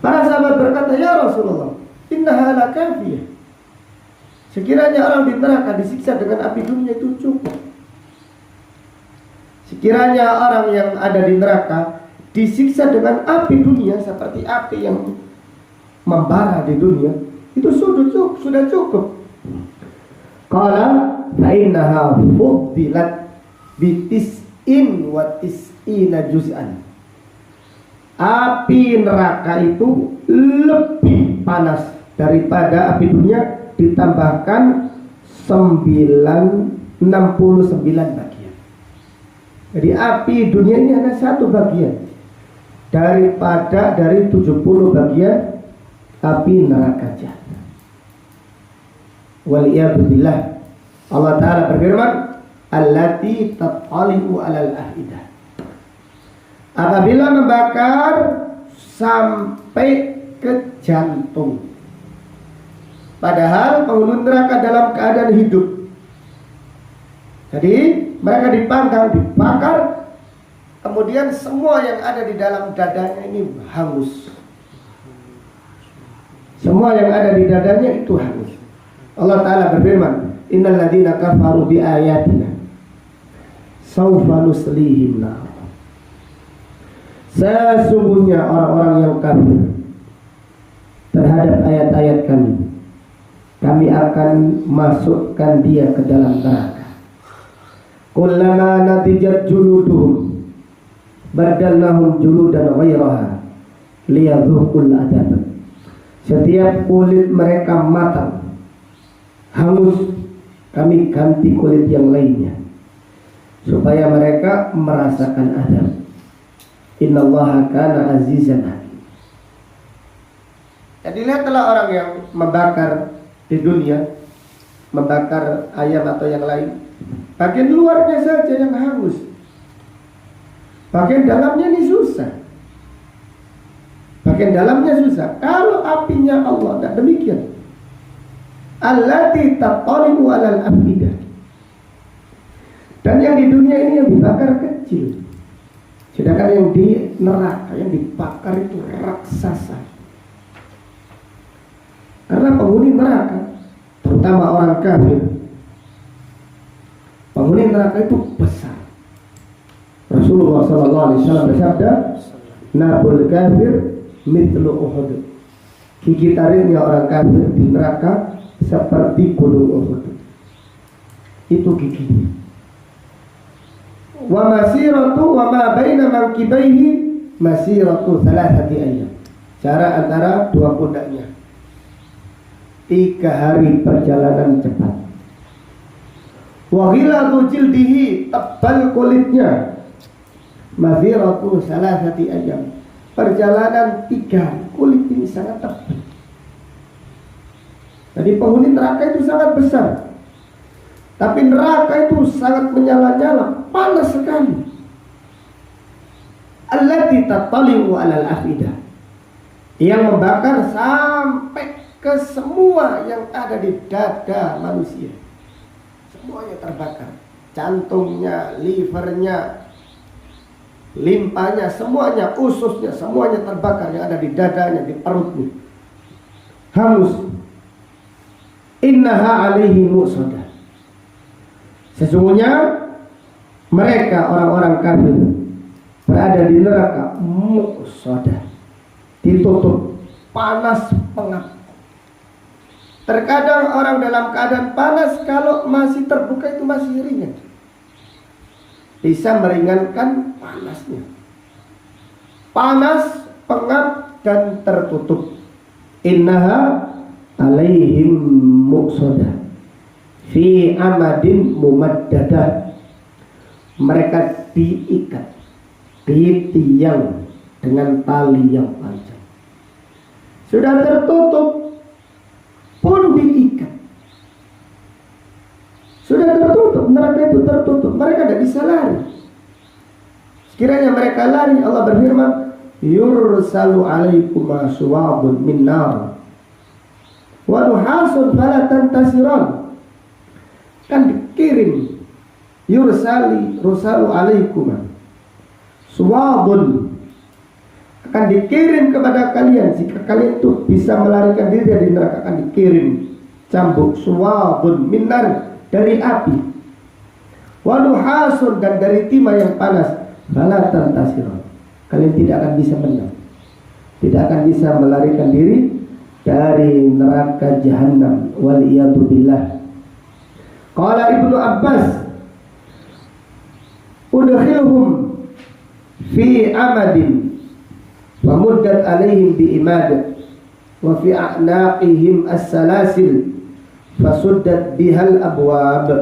Para sahabat berkata, "Ya Rasulullah, innaha lakafiyah." Sekiranya orang di neraka disiksa dengan api dunia itu cukup. Sekiranya orang yang ada di neraka disiksa dengan api dunia seperti api yang membara di dunia, itu sudah cukup. Qala fa innaha fuddilat bitis'in wa tis'ina juz'an. Api neraka itu lebih panas daripada api dunia, ditambahkan 69 bagian. Jadi api dunia ini hanya satu bagian dari 70 bagian api neraka jahanam. Waliyadzubillah. Allah Ta'ala berfirman, allati tattali'u 'alal afidah. Apabila membakar sampai ke jantung. Padahal penghuni neraka dalam keadaan hidup. Jadi mereka dipanggang, dibakar, kemudian semua yang ada di dalam dadanya ini hangus. Semua yang ada di dadanya itu hangus. Allah Ta'ala berfirman, innal ladzina kafaru bi ayatina sawfa nuslihim nar. Sesungguhnya orang-orang yang kafir terhadap ayat-ayat kami akan masukkan dia ke dalam neraka. Kullama natijat juluduhum badalnahum juludan ghairaha liyadhuqul adab. Setiap kulit mereka matang, hangus, kami ganti kulit yang lainnya supaya mereka merasakan adab. Innallaha kana azizan hakim. Jadi lihatlah orang yang membakar di dunia, membakar ayam atau yang lain, bagian luarnya saja yang hangus, bagian dalamnya ini susah. Bagian dalamnya susah. Kalau apinya Allah tidak demikian. Allati tattali'u 'alal afidah. Dan yang di dunia ini yang dibakar kecil, sedangkan yang di neraka yang dibakar itu raksasa. Karena penghuni neraka, terutama orang kafir, penghuni neraka itu besar. Rasulullah SAW bersabda, "Nabul kafir mithlu Uhud." Gigi taringnya orang kafir di neraka seperti gunung Uhud. Itu giginya. Wa masiratu wa ma baina mankibaihi masiratu 3 ayyam. Jarak antara dua pundaknya 3 hari perjalanan cepat. Wa ghilatu jildihi, tebal kulitnya, masiratu 3 ayyam. Perjalanan 3 hari, kulit ini sangat tebal. Jadi penghuni neraka itu sangat besar. Tapi neraka itu sangat menyala-nyala, panas sekali. Allati tattali'u 'alal afidah. Yang membakar sampai ke semua yang ada di dada manusia. Semuanya terbakar. Jantungnya, livernya, limpanya, semuanya, ususnya, semuanya terbakar yang ada di dadanya, di perutnya. Hangus. Innaha 'alaihi mu'sadah. Sesungguhnya mereka orang-orang kafir berada di neraka mu'sadah, ditutup, panas pengap. Terkadang orang dalam keadaan panas kalau masih terbuka itu masih ringan, bisa meringankan panasnya. Panas, pengap, dan tertutup. innaha alaihim muqsadah fi amadin mumaddadah. Mereka diikat di tiang dengan tali yang panjang, sudah tertutup pun diikat, sudah tertutup, neraka itu tertutup, mereka tidak bisa lari. Sekiranya mereka lari, Allah berfirman, yursalu alaikum suwabun min nar wa nuhasun fala tantasiran. Kan dikirim, rusalu alaikum suwabun, akan dikirim kepada kalian jika kalian itu bisa melarikan diri dari neraka. Akan dikirim cambuk suwabun minar, dari api, waluhasun, dan dari timah yang panas. Fala tantasiran, kalian tidak akan bisa menang, tidak akan bisa melarikan diri dari neraka jahanam. Waliyadu billah. Qala Ibnu Abbas, udkhilhum fi amadin wa muddat alaihim bi imad wa fi a'naqihim as-salasil fasuddat bihal abwab.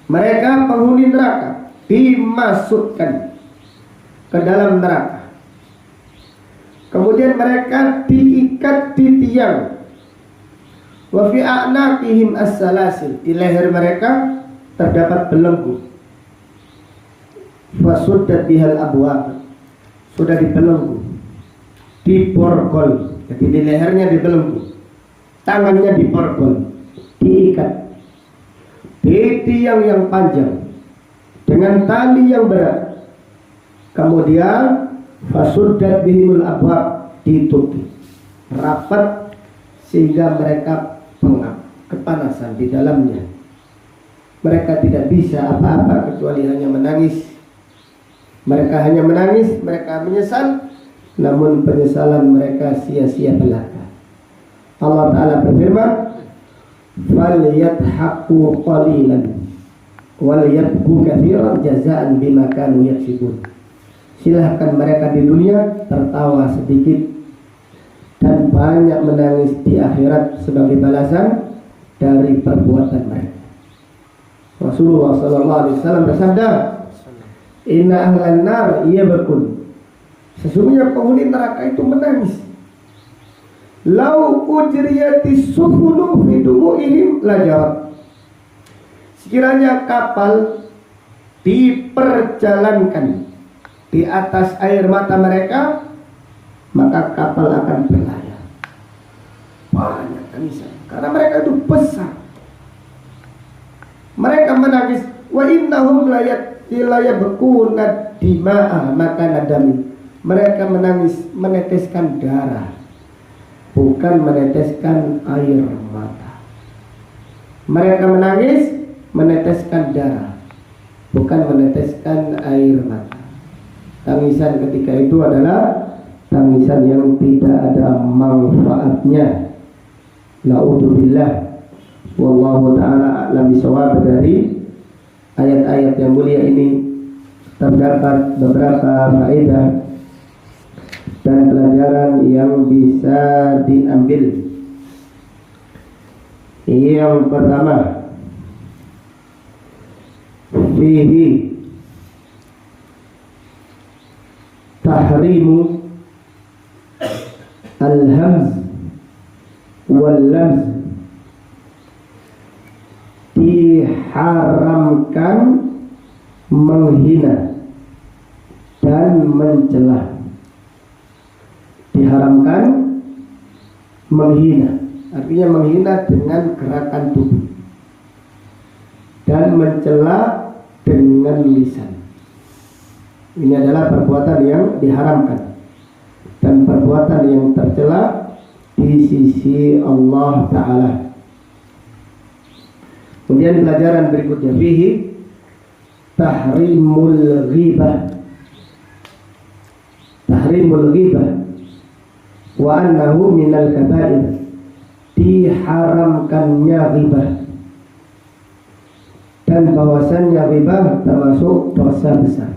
Mereka penghuni neraka dimasukkan ke dalam neraka, kemudian mereka diikat di tiang. Wa fi a'naqihim as-salasil, di leher mereka terdapat belenggu. Fasuddat bihal abwab, sudah dibelenggu, diborgol. Jadi di lehernya dibelenggu, tangannya diborgol, diikat di tiang yang panjang dengan tali yang berat. Kemudian fasuddat bihimul abwab, ditutup rapat sehingga mereka pengap, kepanasan di dalamnya. Mereka tidak bisa apa-apa kecuali hanya menangis. Mereka hanya menangis, mereka menyesal, namun penyesalan mereka sia-sia belaka. Allah Ta'ala berfirman, فَلْيَضْحَكُوا قَلِيلًا وَلْيَبْكُوا كَثِيرًا جَزَاءً بِمَا كَانُوا يَكْسِبُونَ. Silahkan mereka di dunia tertawa sedikit dan banyak menangis di akhirat sebagai balasan dari perbuatan mereka. Rasulullah SAW bersabda, inna ahlan nar yabkun, sesungguhnya penghuni neraka itu menangis. Lau ujriyatis sufunu fi dumu'ihim lajarat, sekiranya kapal diperjalankan di atas air mata mereka, maka kapal akan berlayar. Banyak tangisan karena mereka itu besar. Mereka menangis, wa innahum layabkuna dima'a maka nadami. Mereka menangis meneteskan darah, bukan meneteskan air mata. Mereka menangis meneteskan darah, bukan meneteskan air mata. Tangisan ketika itu adalah tangisan yang tidak ada manfaatnya. Na'udzubillah. Wallahu ta'ala a'lam bishawab. Dari ayat-ayat yang mulia ini terdapat beberapa faedah dan pelajaran yang bisa diambil. Yang pertama, fihi tahrimu al-hamz wal-lamz, diharamkan menghina dan mencela. Diharamkan menghina, artinya menghina dengan gerakan tubuh, dan mencela dengan lisan. Ini adalah perbuatan yang diharamkan dan perbuatan yang tercela di sisi Allah Ta'ala. Kemudian pelajaran berikutnya, fihi tahrimul ghibah. Tahrimul ghibah wa annahu minal kabair, diharamkannya ghibah dan bahwasannya ghibah termasuk dosa besar.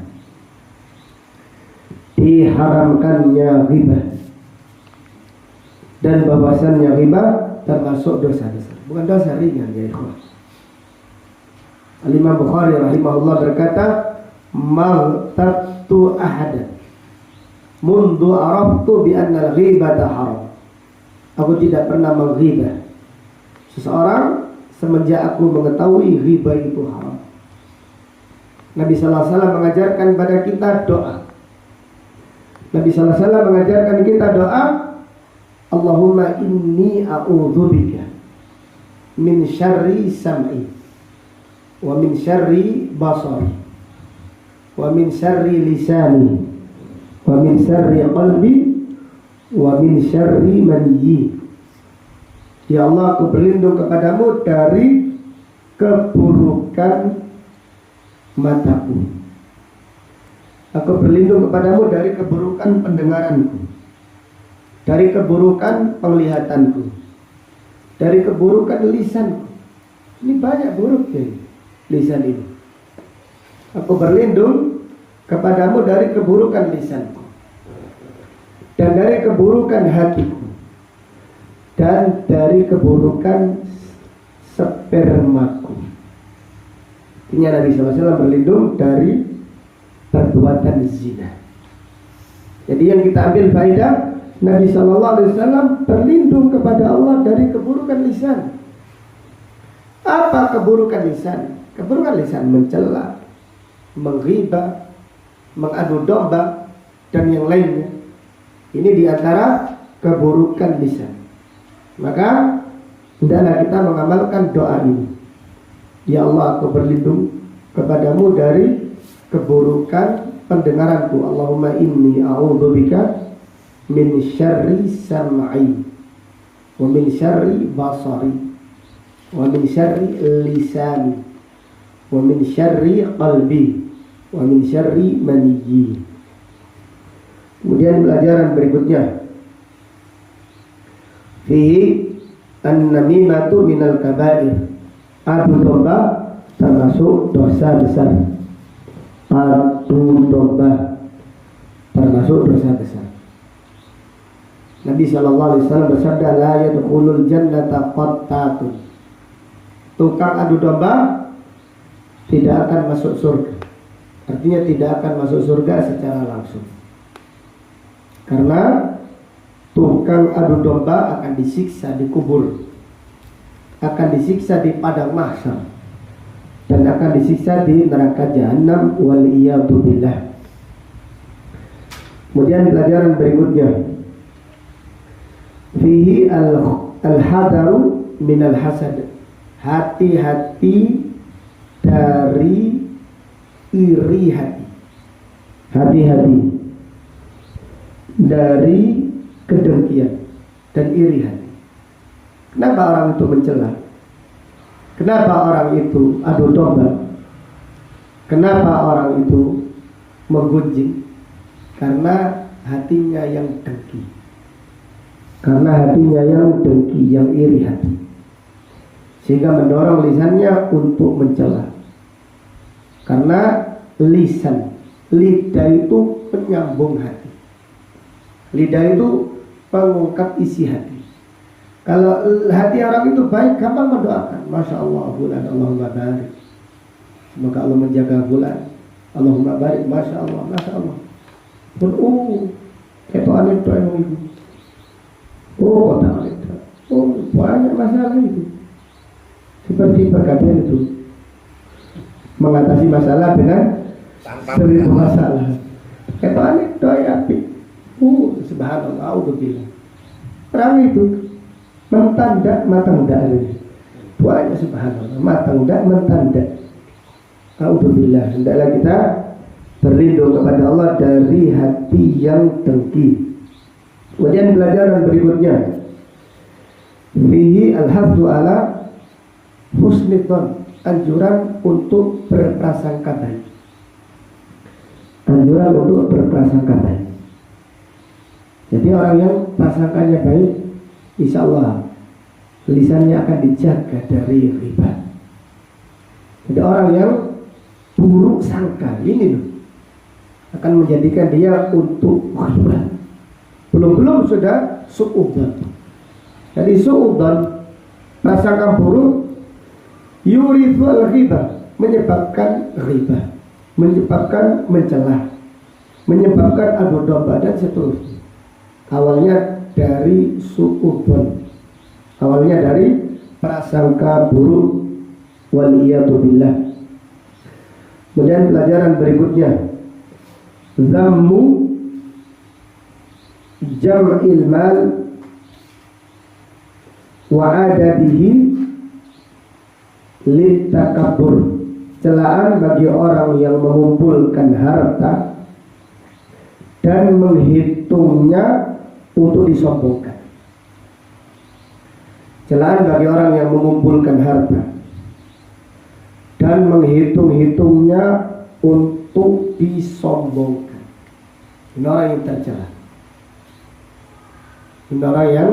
Diharamkannya ghibah dan bahwasannya riba termasuk dosa besar, bukan dosa ringan ya ikhwan. Al-Imam Bukhari rahimahullah berkata, "Maghtabtu ahadan mundu araftu bi anna al-ghibata haram." Aku tidak pernah menghibah seseorang semenjak aku mengetahui riba itu haram. Nabi sallallahu alaihi wasallam mengajarkan pada kita doa. Nabi sallallahu alaihi wasallam mengajarkan kita doa, Allahumma inni a'udzubika min syarri sam'i wa min syarri basari wa min syarri lisani wa min syarri qalbi wa min syarri maniyyi. Ya Allah, aku berlindung kepadamu dari keburukan mataku. Aku berlindung kepadamu dari keburukan pendengaranku, dari keburukan penglihatanku, dari keburukan lisanku. Ini banyak buruk ya lisan ini. Aku berlindung kepadamu dari keburukan lisanku dan dari keburukan hatiku dan dari keburukan spermaku. Artinya Nabi SAW berlindung dari perbuatan zina. Jadi yang kita ambil faedah, Nabi SAW berlindung kepada Allah dari keburukan lisan. Apa keburukan lisan? Keburukan lisan mencela, menghibah, mengadu domba, dan yang lainnya. Ini diantara keburukan lisan. Maka hendaklah kita mengamalkan doa ini. Ya Allah, aku berlindung kepadamu dari keburukan pendengaranku. Allahumma inni a'udzubika min syarri sam'i wa min syarri basari wa min syarri lisani wa min syarri qalbi wa min syarri maniyyi. Kemudian pelajaran berikutnya, fihi an-namimatu minal kabair. Adu domba termasuk dosa besar. Adu domba termasuk dosa besar. Nabi SAW bersabda, la yadkhulul jannata qattatun. Tukang adu domba tidak akan masuk surga. Artinya tidak akan masuk surga secara langsung. Karena tukang adu domba akan disiksa di kubur, akan disiksa di padang mahsyar, dan akan disiksa di neraka jahanam, wal iyadu billah. Kemudian pelajaran berikutnya, fihi al-hadaru minal hasad. Hati-hati dari iri hati. Hati-hati dari kedengkian dan iri hati. Kenapa orang itu mencela? Kenapa orang itu adu domba? Kenapa orang itu menggunjing? Karena hatinya yang dengki. Karena hatinya yang dengki, yang iri hati, sehingga mendorong lisannya untuk mencela. Karena lisan, lidah itu penyambung hati. Lidah itu pengungkap isi hati. Kalau hati orang itu baik, gampang mendoakan. Masya Allah, bulan, Allahumma barik. Semoga Allah menjaga bulan. Allahumma barik, Masya Allah, Masya Allah. Pun itu aneh itu yang itu. Kota aneh itu. Banyak masalah itu. Seperti perkataan itu, mengatasi masalah dengan seribu masalah. Itu aneh itu api. Subhanallah, auzubillah. Perang itu mentanda matang dari banyak, subhanallah, matang dak mentanda. Auzubillah. Hendaklah kita berlindung kepada Allah dari hati yang dengki. Kemudian pelajaran berikutnya, fihi al-haddu ala husnidhan, anjuran untuk berprasangka baik. Anjuran untuk berprasangka baik. Jadi orang yang prasangkanya baik, insya Allah lisannya akan dijaga dari riba. Jadi orang yang buruk sangka ini loh, akan menjadikan dia untuk riba. Belum sudah su'udzon, Jadi suudzon, prasangka buruk, yurithu al-ghibah, menyebabkan ghibah, menyebabkan mencela, menyebabkan adu domba dan seterusnya. Awalnya dari suudzon, awalnya dari prasangka buruk, waliyadu billah. Kemudian pelajaran berikutnya, zammu jam'il mal wa adabihi litakabur, celaan bagi orang yang mengumpulkan harta dan menghitungnya untuk disombongkan. Celaan bagi orang yang mengumpulkan harta dan menghitung-hitungnya untuk disombongkan. Ini orang yang tercela. Ini orang yang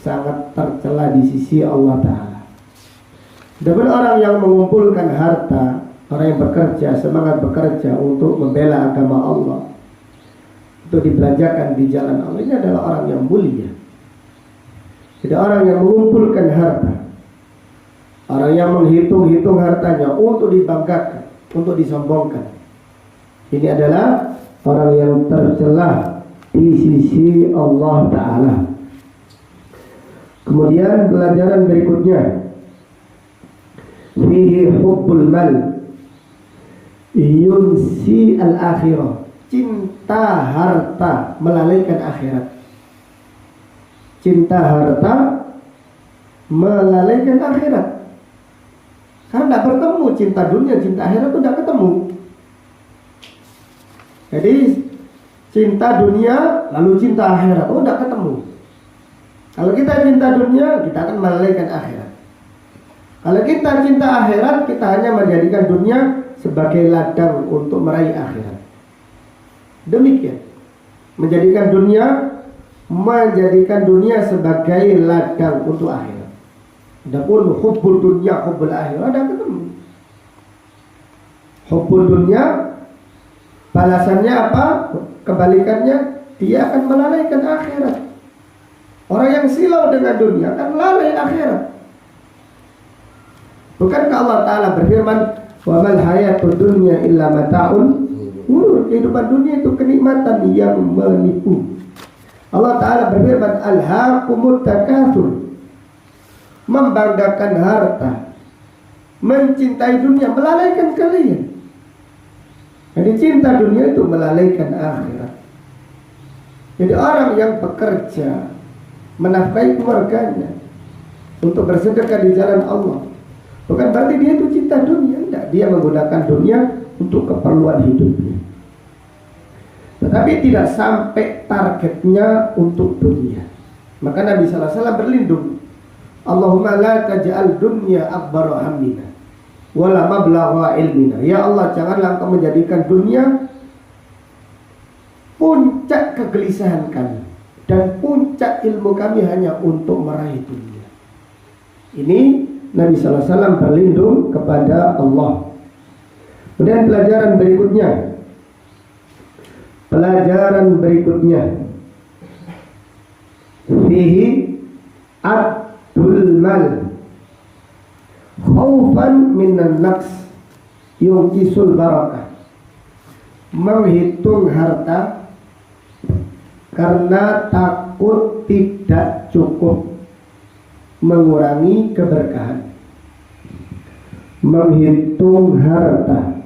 sangat tercela di sisi Allah Ta'ala. Dan orang yang mengumpulkan harta, orang yang bekerja, semangat bekerja untuk membela agama Allah, untuk dibelanjakan di jalan Allah, ini adalah orang yang mulia. Jadi orang yang mengumpulkan harta, orang yang menghitung-hitung hartanya untuk dibanggakan, untuk disombongkan, ini adalah orang yang tercela di sisi Allah Ta'ala. Kemudian pelajaran berikutnya, fihi hubbul mal yunsi al-akhirah, cinta harta melalaikan akhirat. Cinta harta melalaikan akhirat. Karena tidak bertemu cinta dunia, cinta akhirat itu tidak ketemu. Jadi cinta dunia lalu cinta akhirat, tidak ketemu. Kalau kita cinta dunia, kita akan melalaikan akhirat. Kalau kita cinta akhirat, kita hanya menjadikan dunia sebagai ladang untuk meraih akhirat. Demikian, menjadikan dunia sebagai ladang untuk akhirat. Adapun hubbul dunya, hubbul akhirat, ada ketemu. Hubbul dunya, balasannya apa? Kebalikannya, dia akan melalaikan akhirat. Orang yang silau dengan dunia akan lalai akhirat. Bukankah Allah Ta'ala berfirman, wa mal hayatud dunya illa mata'un ghurur, kehidupan dunia itu kenikmatan yang menipu. Allah Ta'ala berfirman, alhaakumut takatsur, membanggakan harta, mencintai dunia, melalaikan kalian. Jadi cinta dunia itu melalaikan akhirat. Jadi orang yang bekerja, menafkahi keluarganya untuk bersedekah di jalan Allah, bukan berarti dia itu cinta dunia. Tidak, dia menggunakan dunia untuk keperluan hidupnya, tetapi tidak sampai targetnya untuk dunia. Maka Nabi sallallahu alaihi wasallam berlindung, Allahumma la taj'al dunya akbar hammina wala mablagha ilmina. Ya Allah, janganlah Engkau menjadikan dunia puncak kegelisahan kami dan puncak ilmu kami hanya untuk meraih dunia. Ini Nabi sallallahu alaihi wasallam berlindung kepada Allah. Kemudian pelajaran berikutnya, fihi adul mal khaufan minan naqs yunqisul barakah, menghitung harta karena takut tidak cukup, mengurangi keberkahan. Menghitung harta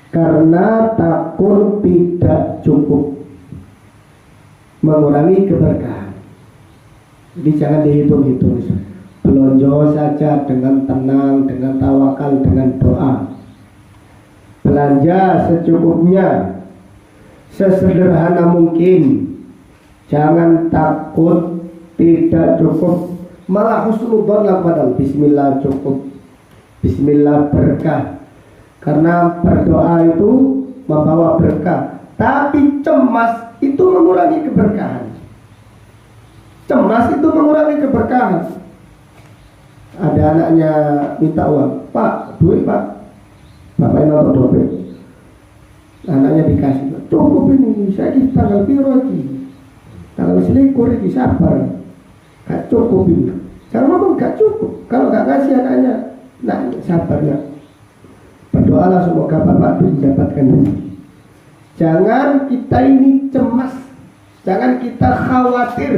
karena takut tidak cukup, mengurangi keberkahan. Jadi jangan dihitung-hitung, belanja saja dengan tenang, dengan tawakal, dengan doa. Belanja secukupnya, sesederhana mungkin. Jangan takut tidak cukup, malah husnudzon kepada Allah. Bismillah cukup, bismillah berkah. Karena berdoa itu membawa berkah. Tapi cemas itu mengurangi keberkahan. Cemas itu mengurangi keberkahan. Ada anaknya minta uang, Pak, duit Pak. Bapaknya nonton dompet, anaknya dikasih, cukup ini, saya di tanggal biru lagi, tanggal selikur lagi, sabar. gak cukup ini. Jangan ngomong gak cukup. Kalau gak kasih anaknya, nah sabar ya. Berdoalah semoga bapak mendapatkan rezeki. Jangan kita ini cemas, jangan kita khawatir.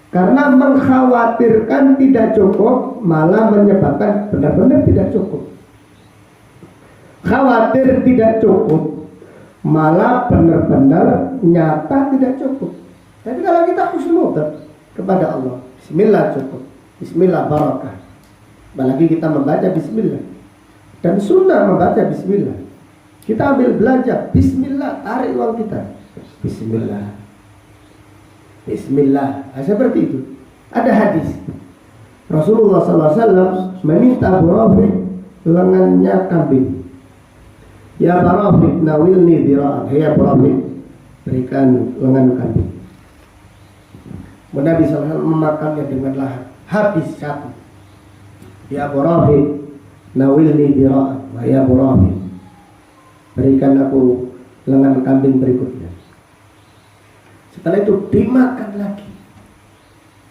Karena mengkhawatirkan tidak cukup malah menyebabkan benar-benar tidak cukup. Khawatir tidak cukup malah benar-benar nyata tidak cukup. Tapi kalau kita husnudzon kepada Allah, bismillah cukup, bismillah barakah. Apalagi kita membaca bismillah. Dan sunnah membaca bismillah. Kita ambil belajar bismillah, tarik uang kita. Bismillah. Bismillah. Nah, seperti itu. Ada hadis. Rasulullah SAW meminta Abu Rafi lengannya kambing. Ya Abu Rafi, nawilni dira'ah. Ya Abu Rafi, berikan lengan kambing. Nabi SAW memakannya dengan lahap. Habis satu. Ya Abu Rafi, nawilni dira'ah. Ya Abu Rafi, berikan aku lengan kambing berikutnya. Setelah itu dimakan lagi.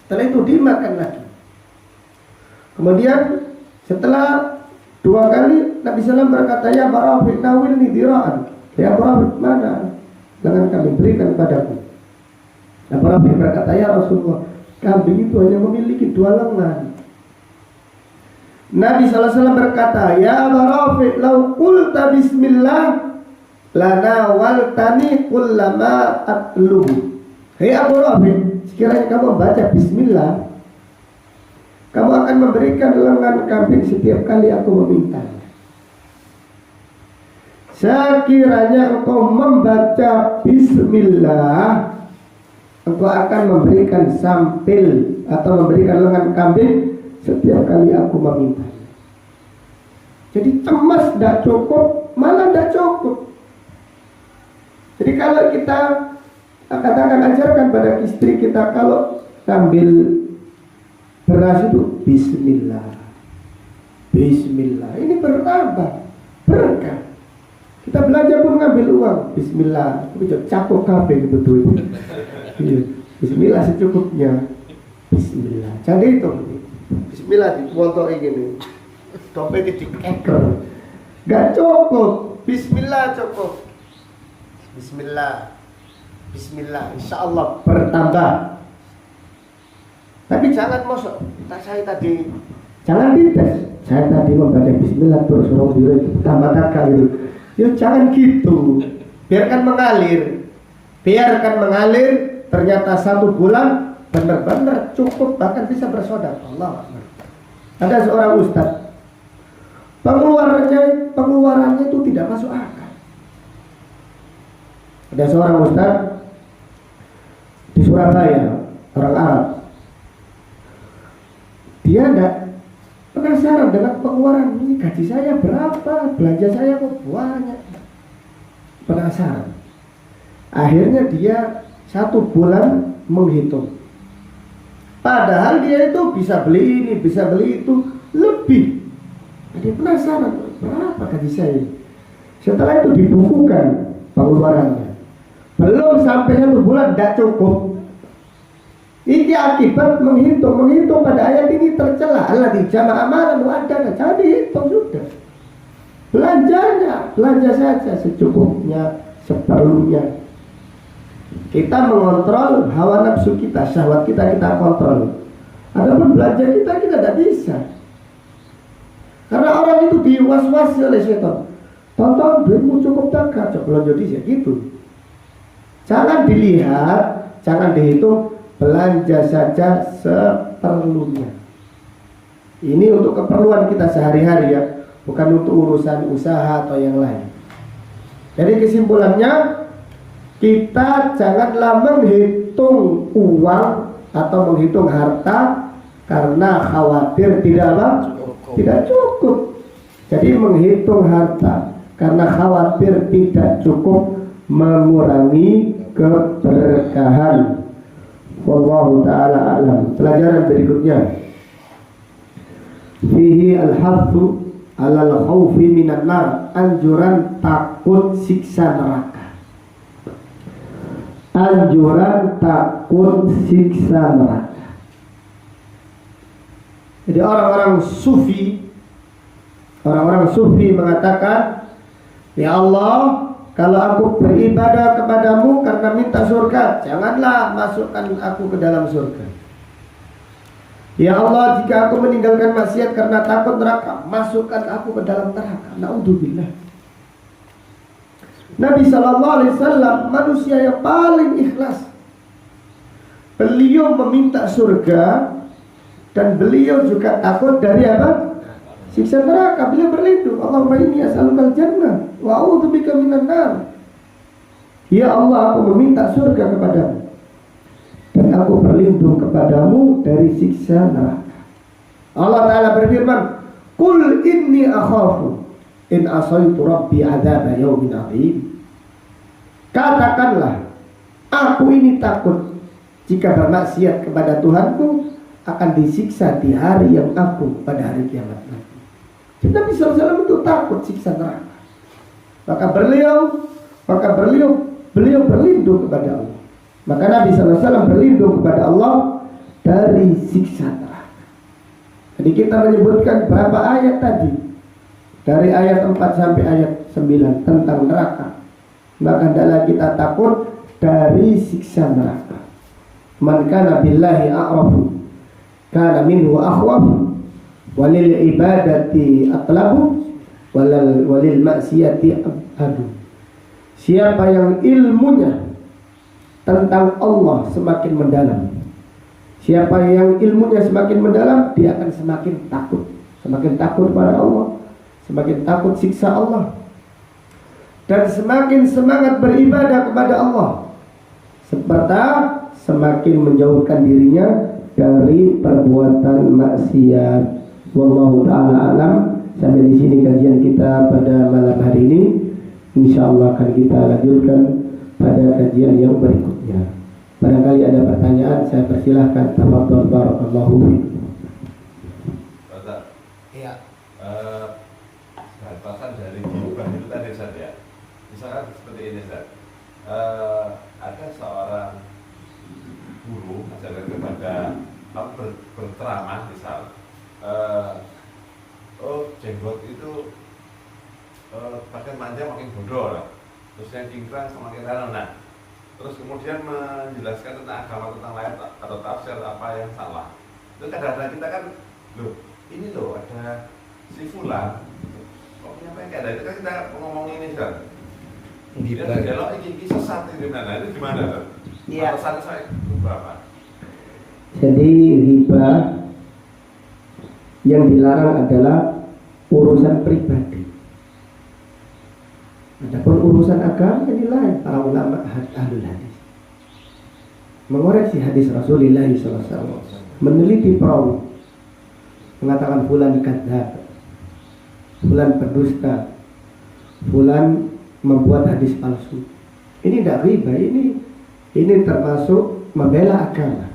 Setelah itu dimakan lagi. Kemudian setelah 2 kali Nabi SAW berkata, ya Abu Rafi, nawilni dira'an. Ya Abu Rafi, mana lengan kambing, berikan padaku. Abu Rafi berkata, ya Rasulullah, kambing itu hanya memiliki 2 lengan. Nabi SAW berkata, ya Abu Rafi, lau qulta bismillah lana waltani kullama atlubu. Hei Abu Rafi, sekiranya kamu baca bismillah, kamu akan memberikan lengan kambing setiap kali aku memintanya. Sekiranya engkau membaca bismillah, engkau akan memberikan sampil atau memberikan lengan kambing setiap kali aku memintanya. Jadi cemas tidak cukup, malah tidak cukup. Jadi kalau kita katakan ajarkan pada istri kita, kalau ambil beras itu bismillah. Bismillah. Ini bertambah berkah. Kita belajar pun ngambil uang bismillah. Tapi cakup kabeh betul. Iya. Bismillah secukupnya. Bismillah. Jadi itu bismillah dipontok gini. Dompetnya dikeker. Gak cukup. Bismillah cukup. Bismillah. Bismillah, insya Allah bertambah. Tapi jangan masuk. Saya tadi jangan dites. Saya tadi membaca bismillah terus orang diri tambah kali. Ya jangan gitu. Biarkan mengalir. Biarkan mengalir. Ternyata 1 bulan benar-benar cukup, bahkan bisa bersedekah. Allah Akbar. Ada seorang ustaz, pengeluarannya itu tidak masuk akal. Ada seorang ustaz di Surabaya, orang Arab. Dia tidak penasaran dengan pengeluaran ini, gaji saya berapa, belanja saya kok banyak. Penasaran. Akhirnya dia 1 bulan menghitung. Padahal dia itu bisa beli ini, bisa beli itu lebih. Dia penasaran, berapa gaji saya? Setelah itu dibukukan pengeluarannya. Belum sampai 1 bulan tidak cukup. Ini akibat menghitung pada ayat ini tercela. Alladzi jama'a amalan wa addana. Jangan dihitung sudah. Belanjanya, belanja saja secukupnya, seperlunya. Kita mengontrol hawa nafsu kita, syahwat kita kontrol. Adapun belanja kita tidak bisa. Karena orang itu diwaswasi oleh setan. Tonton duitmu cukup tak, coba belanja dia gitu. Jangan dilihat, jangan dihitung, belanja saja seperlunya. Ini untuk keperluan kita sehari-hari ya, bukan untuk urusan usaha atau yang lain. Jadi kesimpulannya, kita janganlah menghitung uang atau menghitung harta karena khawatir tidak cukup. Jadi menghitung harta karena khawatir tidak cukup mengurangi keberkahan. Wallahu ta'ala a'lam. Pelajaran berikutnya, fihi al-hathu alal khawfi minan nar, anjuran takut siksa neraka. Anjuran takut siksa neraka. Jadi orang-orang sufi mengatakan, ya Allah, kalau aku beribadah kepadamu karena minta surga, janganlah masukkan aku ke dalam surga. Ya Allah, jika aku meninggalkan maksiat karena takut neraka, masukkan aku ke dalam neraka. Naudzubillah. Nabi SAW manusia yang paling ikhlas. Beliau meminta surga dan beliau juga takut dari apa? Siksa neraka. Beliau berlindung, Allahumma inni as'alukal jannah wa a'udzubika minan nar. Ya Allah, aku meminta surga kepadamu dan aku berlindung kepadamu dari siksa neraka. Allah Ta'ala berfirman, Qul inni akhafu in asaitu rabbi adzaba yaumin adzim. Katakanlah, aku ini takut jika bermaksiat kepada Tuhanku akan disiksa di hari yang agung, pada hari kiamat nanti. Jadi Nabi SAW itu takut siksa neraka. Maka beliau berlindung kepada Allah. Maka Nabi SAW berlindung kepada Allah dari siksa neraka. Jadi kita menyebutkan berapa ayat tadi, dari ayat 4 sampai ayat 9 tentang neraka. Maka hendaklah kita takut dari siksa neraka. Man kana billahi a'rafu kana minhu akhwafu walil ibadati aqlabu walil maksiyati abhadu. Siapa yang ilmunya tentang Allah semakin mendalam, siapa yang ilmunya semakin mendalam, dia akan semakin takut pada Allah, semakin takut siksa Allah, dan semakin semangat beribadah kepada Allah, serta semakin menjauhkan dirinya dari perbuatan maksiat. Wallahu ta'ala alam. Sampai di sini kajian kita pada malam hari ini. Insyaallah akan kita lanjutkan pada kajian yang berikutnya. Barangkali ada pertanyaan, saya persilahkan. Tafadhol, barakallahu fiikum. Iya. Batasan dari berubah itu tadi saja. Misalkan seperti ini, Ustaz. Ada seorang guru ajarkan kepada berceramah, misal, jenggot itu makin panjang makin bodoh lah. Terus yang cingkrang semakin dalam. Nah, terus kemudian menjelaskan tentang agama, tentang lain atau tafsir apa yang salah. Itu kadang-kadang kita kan, loh, ini loh ada si fulan, kok nyampe kayak ada itu kan kita ngomong ini kan. Kemudian kalau ini sesat ini mana? Itu gimana kan? Iya. Batasan saya berapa? Jadi riba yang dilarang adalah urusan pribadi. Adapun urusan agama ini lain. Para ulama ahlul hadis mengoreksi hadis Rasulullah SAW, meneliti perawi, mengatakan fulan kadzdzab, fulan pendusta, fulan membuat hadis palsu. Ini tidak riba, ini termasuk membela agama.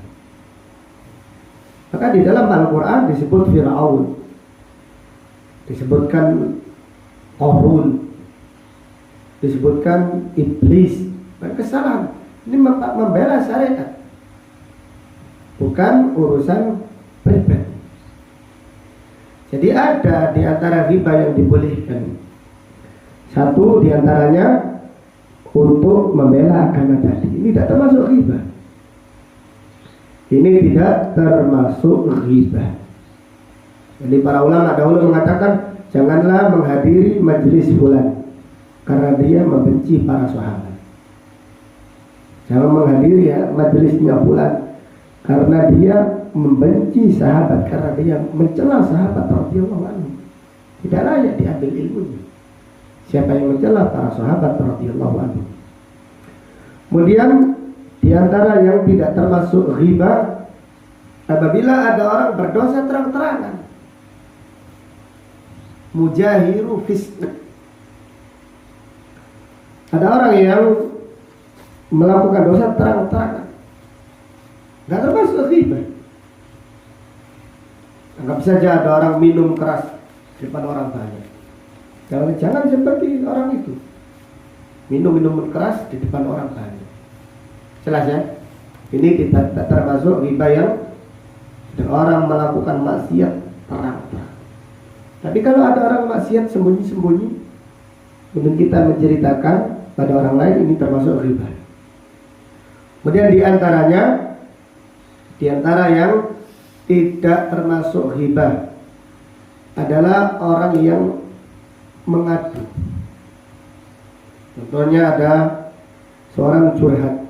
Maka di dalam Al-Quran disebut Fir'aun, disebutkan Qarun, disebutkan iblis. Kesalahan ini membela syariat, bukan urusan pribadi. Jadi ada di antara riba yang dibolehkan. Satu di antaranya untuk membela agama tadi. Ini tidak termasuk riba. Ini tidak termasuk riba. Jadi para ulama dahulu mengatakan janganlah menghadiri majelis fulan karena dia membenci para sahabat. Jangan menghadiri majelisnya fulan karena dia membenci sahabat, karena dia mencela sahabat radhiyallahu anhu. Tidak layak diambil ilmunya. Siapa yang mencela para sahabat radhiyallahu anhu. Kemudian di antara yang tidak termasuk riba, apabila ada orang berdosa terang-terangan, mujahiru fisq. Ada orang yang melakukan dosa terang-terangan, tidak termasuk riba. Anggap saja ada orang minum keras di depan orang banyak. Jangan seperti orang itu minum minuman keras di depan orang banyak. Jelas ya? Ini tidak termasuk riba yang seorang melakukan maksiat terang-terang. Tapi kalau ada orang maksiat sembunyi-sembunyi, kemudian kita menceritakan pada orang lain, ini termasuk riba. Kemudian di antara yang tidak termasuk riba adalah orang yang mengadu. Contohnya ada seorang curhat,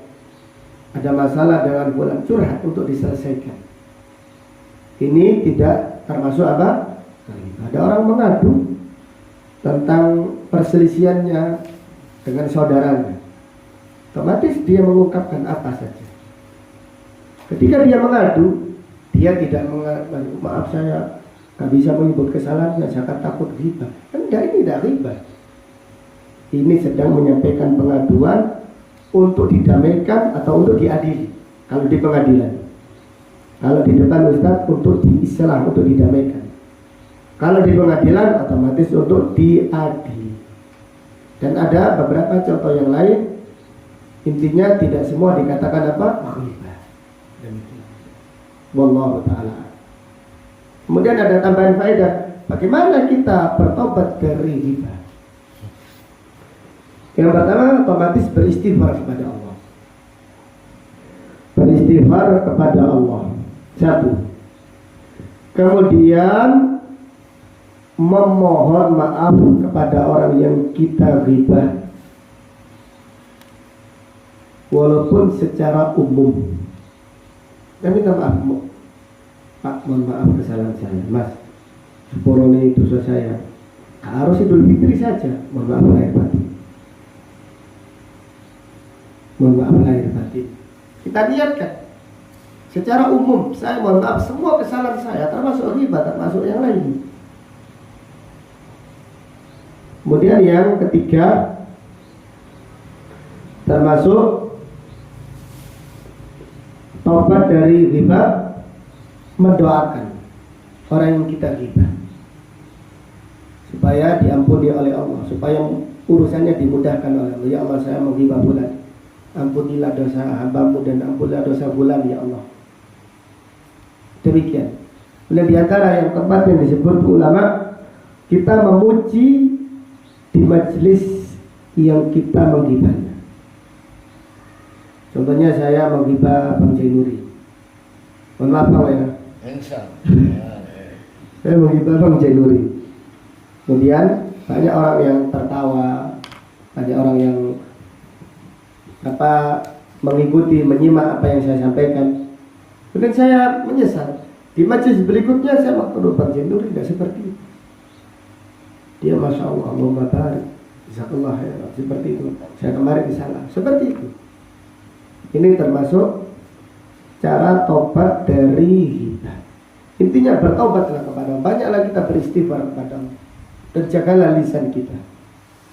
ada masalah dengan fulan, curhat untuk diselesaikan. Ini tidak termasuk apa? Ada orang mengadu tentang perselisihannya dengan saudaranya, otomatis dia mengungkapkan apa saja. Ketika dia mengadu, dia tidak mengatakan, maaf saya nggak bisa menyebut kesalahannya, saya takut riba. Enggak, ini tidak riba. Ini sedang menyampaikan pengaduan untuk didamaikan atau untuk diadili. Kalau di pengadilan, kalau di depan ustaz untuk diislah, untuk didamaikan. Kalau di pengadilan otomatis untuk diadili. Dan ada beberapa contoh yang lain. Intinya tidak semua dikatakan apa? Riba. Wallahu ta'ala. Kemudian ada tambahan faedah, bagaimana kita bertobat dari riba? Yang pertama, otomatis beristighfar kepada Allah. Beristighfar kepada Allah. Satu. Kemudian memohon maaf kepada orang yang kita riba, walaupun secara umum. Kami minta maaf, Pak, mohon maaf kesalahan saya, Mas. Sepuluh ini dosa saya. Harus Idul Fitri saja. Mohon maaf lahir batin. Mohon maaf lahir batin. Kita niatkan secara umum, saya mohon maaf semua kesalahan saya, termasuk riba, termasuk yang lain. Kemudian yang ketiga, termasuk taubat dari riba, mendoakan orang yang kita riba supaya diampuni oleh Allah, supaya urusannya dimudahkan oleh Allah. Ya Allah, saya menghibah bulan, ampunilah dosa hambamu dan ampunilah dosa bulan, ya Allah. Demikian. Kemudian di antara yang keempat yang disebut ulama, kita memuji di majelis yang kita menghibahnya. Contohnya saya menghibah Bang Jainuri. Mohon maaf Bang ya. Saya menghibah Bang Jainuri. Kemudian banyak orang yang tertawa, banyak orang yang mengikuti, menyimak apa yang saya sampaikan. Kemudian saya menyesal. Di majelis berikutnya saya waktu Bang Jainuri tidak seperti itu. Dia Masya Allah, Allahumma barik, Jazakallah ya, seperti itu. Saya kemarin salah, seperti itu. Ini termasuk cara tobat dari hibah. Intinya bertobatlah kepada Allah. Banyaklah kita beristighfar kepada Allah. Dan jagalah lisan kita.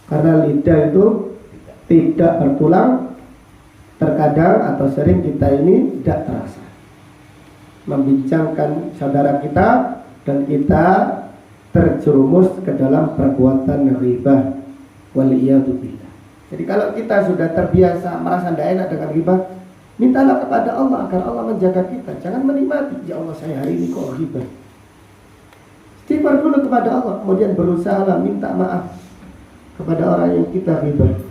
Karena lidah itu tidak bertulang. Terkadang atau sering kita ini tidak terasa membincangkan saudara kita, dan kita terjerumus ke dalam perbuatan riba. Waliyadu billah. Jadi kalau kita sudah terbiasa merasa tidak enak dengan riba, mintalah kepada Allah agar Allah menjaga kita. Jangan menikmati, ya Allah saya hari ini kok riba. Istighfar dulu kepada Allah, kemudian berusaha minta maaf kepada orang yang kita riba.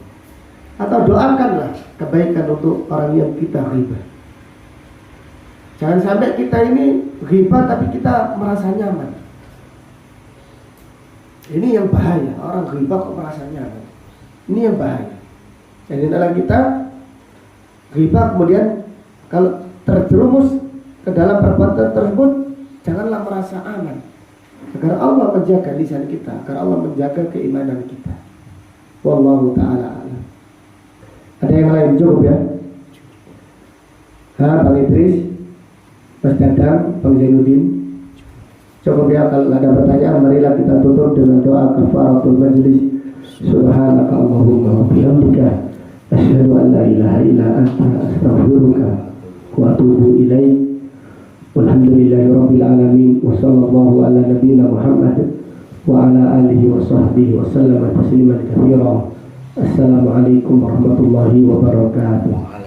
Atau doakanlah kebaikan untuk orang yang kita riba. Jangan sampai kita ini riba tapi kita merasa nyaman. Ini yang bahaya, orang riba kok merasa nyaman. Ini yang bahaya. Jadi dalam kita riba kemudian kalau terjerumus ke dalam perbuatan tersebut, janganlah merasa aman. Agar Allah menjaga lisan kita, agar Allah menjaga keimanan kita. Wallahu ta'ala a'lam. Ada yang lain cukup ya? Bang Idris, Mas Dadang, Bang Zainuddin. Cukup ya, kalau ada pertanyaan marilah kita tutup dengan doa kafaratul majlis. Subhanaka Allahumma wa bihamdika asyhadu an la ilaha illa anta astaghfiruka wa atubu ilaik. Walhamdulillahirabbil alamin wa sallallahu ala nabiyyina Muhammad wa ala alihi wa sahbihi wa sallama tasliman katsira. Assalamualaikum warahmatullahi wabarakatuh.